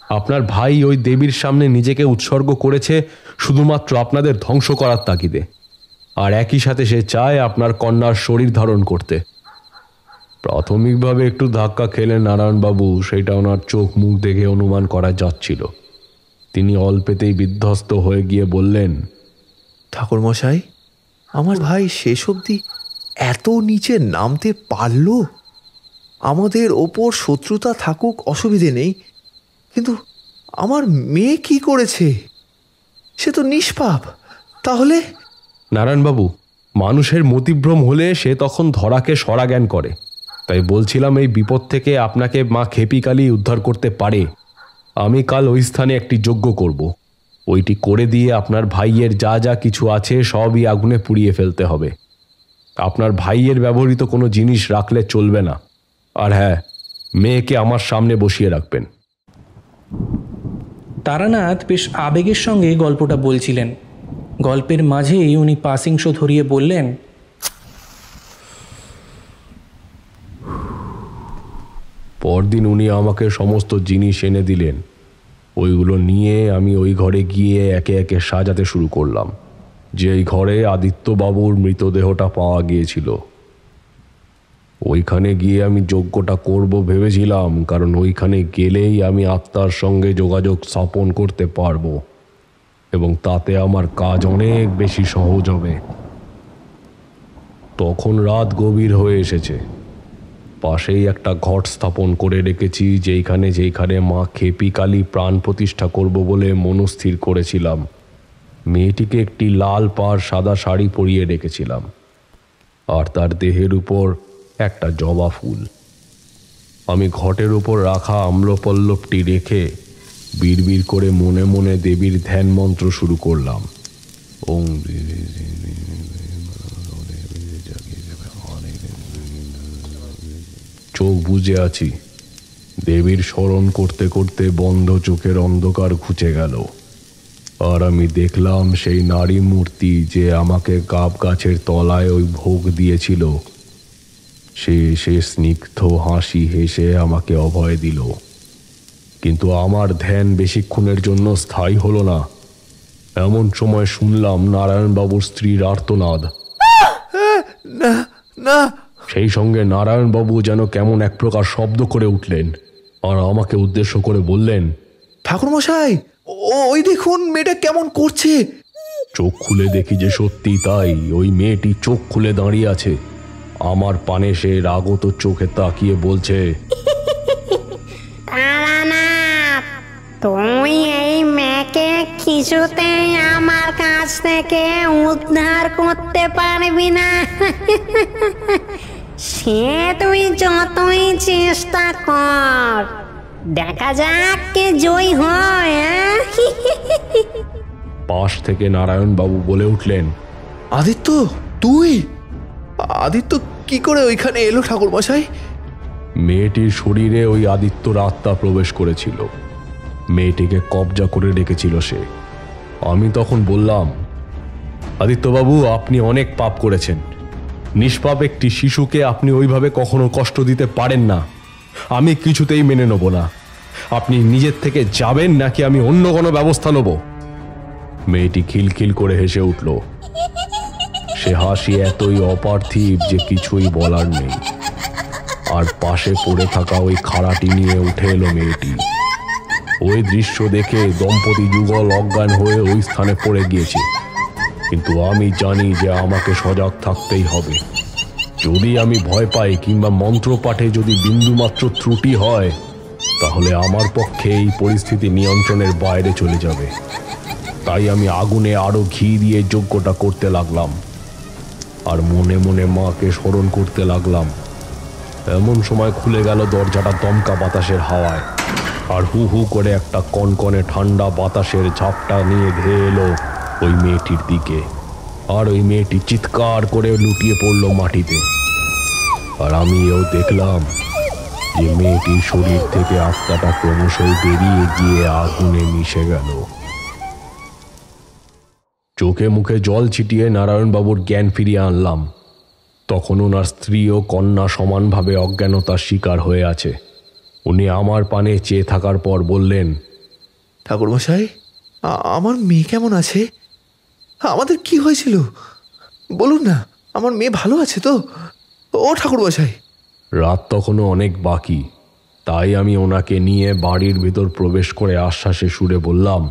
আপনার ভাই ওই দেবীর সামনে নিজেকে উৎসর্গ করেছে শুধুমাত্র আপনাদের ধ্বংস করার তাগিদে, আর একই সাথে সে চায় আপনার কন্যার শরীর ধারণ করতে। প্রাথমিকভাবে একটু ধাক্কা খেলেন নারায়ণবাবু, সেটা ওনার চোখ মুখ দেখে অনুমান করা যাচ্ছিল। তিনি অল্পেতেই বিধ্বস্ত হয়ে গিয়ে বললেন, ঠাকুরমশাই, আমার ভাই শেষ অবধি এত নিচে নামতে পারল? আমাদের ওপর শত্রুতা থাকুক, অসুবিধে নেই, কিন্তু আমার মেয়ে কি করেছে? সে তো নিষ্পাপ। তাহলে? নারায়ণবাবু, মানুষের মতিভ্রম হলে সে তখন ধরাকে সরা জ্ঞান করে। তাই বলছিলাম, এই বিপদ থেকে আপনাকে মা খেপিকালি উদ্ধার করতে পারে। আমি কাল ওই স্থানে একটি যজ্ঞ করব। ওইটি করে দিয়ে আপনার ভাইয়ের যা যা কিছু আছে সবই আগুনে পুড়িয়ে ফেলতে হবে। আপনার ভাইয়ের ব্যবহৃত কোনো জিনিস রাখলে চলবে না। আর হ্যাঁ, মেয়েকে আমার সামনে বসিয়ে রাখবেন। তারানাথ বেশ আবেগের সঙ্গে গল্পটা বলছিলেন। গল্পের মাঝেই উনি পাসিংশ ধরিয়ে বললেন, পরদিন উনি আমাকে সমস্ত জিনিস এনে দিলেন। ওইগুলো নিয়ে আমি ওই ঘরে গিয়ে একে একে সাজাতে শুরু করলাম, যেই ঘরে আদিত্যবাবুর মৃতদেহটা পাওয়া গিয়েছিল। ওইখানে গিয়ে আমি যজ্ঞটা করব ভেবেছিলাম, কারণ ওইখানে গেলেই আমি আত্মার সঙ্গে যোগাযোগ স্থাপন করতে পারবো এবং তাতে আমার কাজ অনেক বেশি সহজ হবে। তখন রাত গভীর হয়ে এসেছে। পাশেই একটা ঘট স্থাপন করে রেখেছি, যেইখানে মা খেপিকালী প্রাণ প্রতিষ্ঠা করব বলে মনস্থির করেছিলাম। মেয়েটিকে একটি লাল পাড় সাদা শাড়ি পরিয়ে রেখেছিলাম, আর তার দেহের উপর একটা জবা ফুল। আমি ঘটের উপর রাখা আম্রপল্লবটি রেখে বিড়বিড় করে মনে মনে দেবীর ধ্যান মন্ত্র শুরু করলাম। ওম চোখ বুজে আছি। দেবীর স্মরণ করতে করতে বন্ধ চোখের অন্ধকার ঘুচে গেল, আর আমি দেখলাম সেই নারী মূর্তি যে আমাকে গাব গাছের তলায় ওই ভোগ দিয়েছিল, সে স্নিগ্ধ হাসি হেসে আমাকে অভয় দিল। কিন্তু আমার ধ্যান বেশিক্ষণের জন্য স্থায়ী হলো না। এমন সময় শুনলাম নারায়ণবাবুর স্ত্রীর আর্তনাদ। না না। সেই সঙ্গে নারায়ণবাবু যেন কেমন এক প্রকার শব্দ করে উঠলেন আর আমাকে উদ্দেশ্য করে বললেন, ঠাকুরমশাই, ওই দেখুন মেয়েটা কেমন করছে। চোখ খুলে দেখি যে সত্যি তাই, ওই মেয়েটি চোখ খুলে দাঁড়িয়ে আছে। আমার পানে সে রাগত চোখে তাকিয়ে বলছে, তুই এই মেয়েকে কিছুতেই আমার কাছ থেকে উদ্ধার করতে পারবি না। সে তুই যতই চেষ্টা কর, দেখা যাক কে জয়ী হয়। পাশ থেকে নারায়ণবাবু বলে উঠলেন, আদিত্য, তুই? আদিত্য কি করে ওইখানে এলো ঠাকুরমশাই? মেয়েটির শরীরে ওই আদিত্যর আত্মা প্রবেশ করেছিল। মেয়েটিকে কবজা করে রেখেছিল সে। আমি তখন বললাম, আদিত্যবাবু, আপনি অনেক পাপ করেছেন। নিষ্পাপ একটি শিশুকে আপনি ওইভাবে কখনো কষ্ট দিতে পারেন না। আমি কিছুতেই মেনে নেব না। আপনি নিজের থেকে যাবেন নাকি আমি অন্য কোনো ব্যবস্থা নেব? মেয়েটি খিলখিল করে হেসে উঠল। সে হাসি এতই অপার্থিব যে কিছুই বলার নেই। আর পাশে পড়ে থাকা ওই খাড়াটি নিয়ে উঠে এলো মেয়েটি। ওই দৃশ্য দেখে দম্পতি যুগল অজ্ঞান হয়ে ওই স্থানে পড়ে গিয়েছে। কিন্তু আমি জানি যে আমাকে সজাগ থাকতেই হবে। যদি আমি ভয় পাই কিংবা মন্ত্রপাঠে যদি বিন্দুমাত্র ত্রুটি হয়, তাহলে আমার পক্ষে এই পরিস্থিতি নিয়ন্ত্রণের বাইরে চলে যাবে। তাই আমি আগুনে আরো ঘি দিয়ে যজ্ঞটা করতে লাগলাম আর মনে মনে মাকে স্মরণ করতে লাগলাম। এমন সময় খুলে গেল দরজাটা দমকা বাতাসের হাওয়ায়, আর হু হু করে একটা কনকনে ঠান্ডা বাতাসের ঝাপটা নিয়ে ধেয়ে এলো ওই মেয়েটির দিকে। আর ওই মেয়েটি চিৎকার করে লুটিয়ে পড়ল মাটিতে। আর আমিও দেখলাম যে মেয়েটির শরীর থেকে আত্মাটা ক্রমশই বেরিয়ে গিয়ে আগুনে মিশে গেল। চোখে মুখে জল ছিটিয়ে নারায়ণবাবুর জ্ঞান ফিরিয়ে আনলাম। তখন ওনার স্ত্রী ও কন্যা সমানভাবে অজ্ঞানতার শিকার হয়ে আছে। উনি আমার পানে চেয়ে থাকার পর বললেন, ঠাকুরমশাই, আমার মেয়ে কেমন আছে? আমাদের কি হয়েছিল বলুন না। আমার মেয়ে ভালো আছে তো? ও ঠাকুরমশাই। রাত তখনও অনেক বাকি, তাই আমি ওনাকে নিয়ে বাড়ির ভিতর প্রবেশ করে আশ্বাসে সুরে বললাম,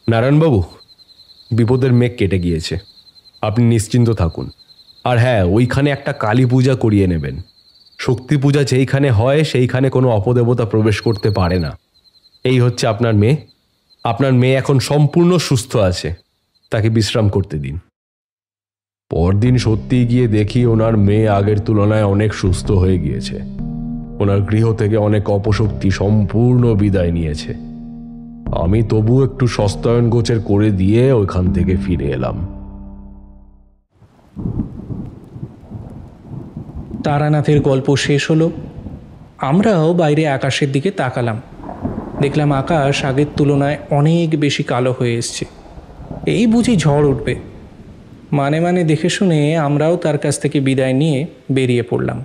নারায়ণবাবু, বিপদের মেঘ কেটে গিয়েছে। আপনি নিশ্চিন্ত থাকুন। আর হ্যাঁ, ওইখানে একটা কালী পূজা করিয়ে নেবেন। শক্তি পূজা যেইখানে হয় সেইখানে কোনো অপদেবতা প্রবেশ করতে পারে না। এই হচ্ছে আপনার মেয়ে। আপনার মেয়ে এখন সম্পূর্ণ সুস্থ আছে, তাকে বিশ্রাম করতে দিন। পরদিন সত্যি গিয়ে দেখি ওনার মেয়ে আগের তুলনায় অনেক সুস্থ হয়ে গিয়েছে। ওনার গৃহ থেকে অনেক অপশক্তি সম্পূর্ণ বিদায় নিয়েছে। আমি তবু একটু সস্তায়ন গোচের করে দিয়ে ওইখান থেকে ফিরে এলাম। তারানাথের গল্প শেষ হলো। আমরাও বাইরে আকাশের দিকে তাকালাম। দেখলাম আকাশ আগের তুলনায় অনেক বেশি কালো হয়ে এসছে। এই বুঝি ঝড় উঠবে। মানে মানে দেখে শুনে আমরাও তার কাছ থেকে বিদায় নিয়ে বেরিয়ে পড়লাম।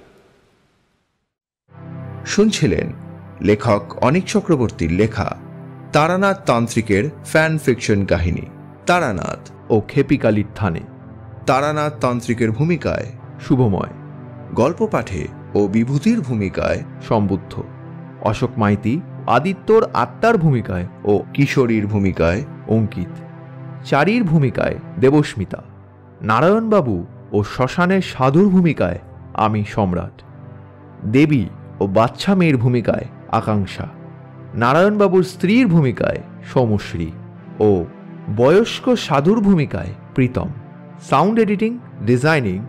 শুনছিলেন লেখক অনিক চক্রবর্তীর লেখা তারানাথ তান্ত্রিকের ফ্যান ফিকশন কাহিনী তারানাথ ও খেপিকালির থানে। তারানাথ তান্ত্রিকের ভূমিকায় শুভময়, গল্প পাঠে ও বিভূতির ভূমিকায় সম্বুদ্ধ, অশোক মাইতি আদিত্যর আত্মার ভূমিকায় ও কিশোরীর ভূমিকায় অঙ্কিত, চারির ভূমিকায় দেবস্মিতা, নারায়ণবাবু ও শ্মশানের সাধুর ভূমিকায় আমি সম্রাট, দেবী ও বাচ্চা মেয়ের ভূমিকায় আকাঙ্ক্ষা, নারায়ণবাবুর স্ত্রীর ভূমিকায় সোমশ্রী ও বয়স্ক সাধুর ভূমিকায় Pritam. Sound editing, designing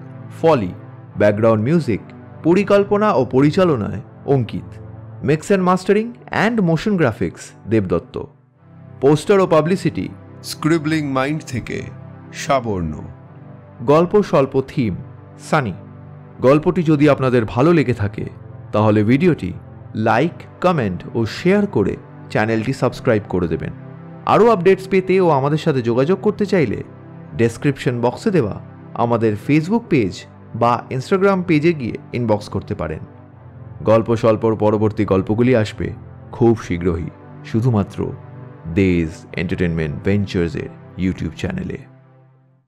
foley, background music, পরিকল্পনা ও পরিচালনায় Ankit, mix and mastering and motion graphics Debdutta, poster ও পাবলিসিটি স্ক্রিবলিং মাইন্ড থেকে সাবর্ণ। গল্প স্বল্প থিম সানি। গল্পটি যদি আপনাদের ভালো লেগে থাকে তাহলে ভিডিওটি লাইক, কমেন্ট ও শেয়ার করে চ্যানেলটি সাবস্ক্রাইব করে দেবেন। আরও আপডেটস পেতে ও আমাদের সাথে যোগাযোগ করতে চাইলে ডেসক্রিপশন বক্সে দেওয়া আমাদের ফেসবুক পেজ বা ইনস্টাগ্রাম পেজে গিয়ে ইনবক্স করতে পারেন। গল্প স্বল্পর পরবর্তী গল্পগুলি আসবে খুব শীঘ্রই, শুধুমাত্র দেজ এন্টারটেনমেন্ট ভেঞ্চার্সের ইউটিউব চ্যানেলে।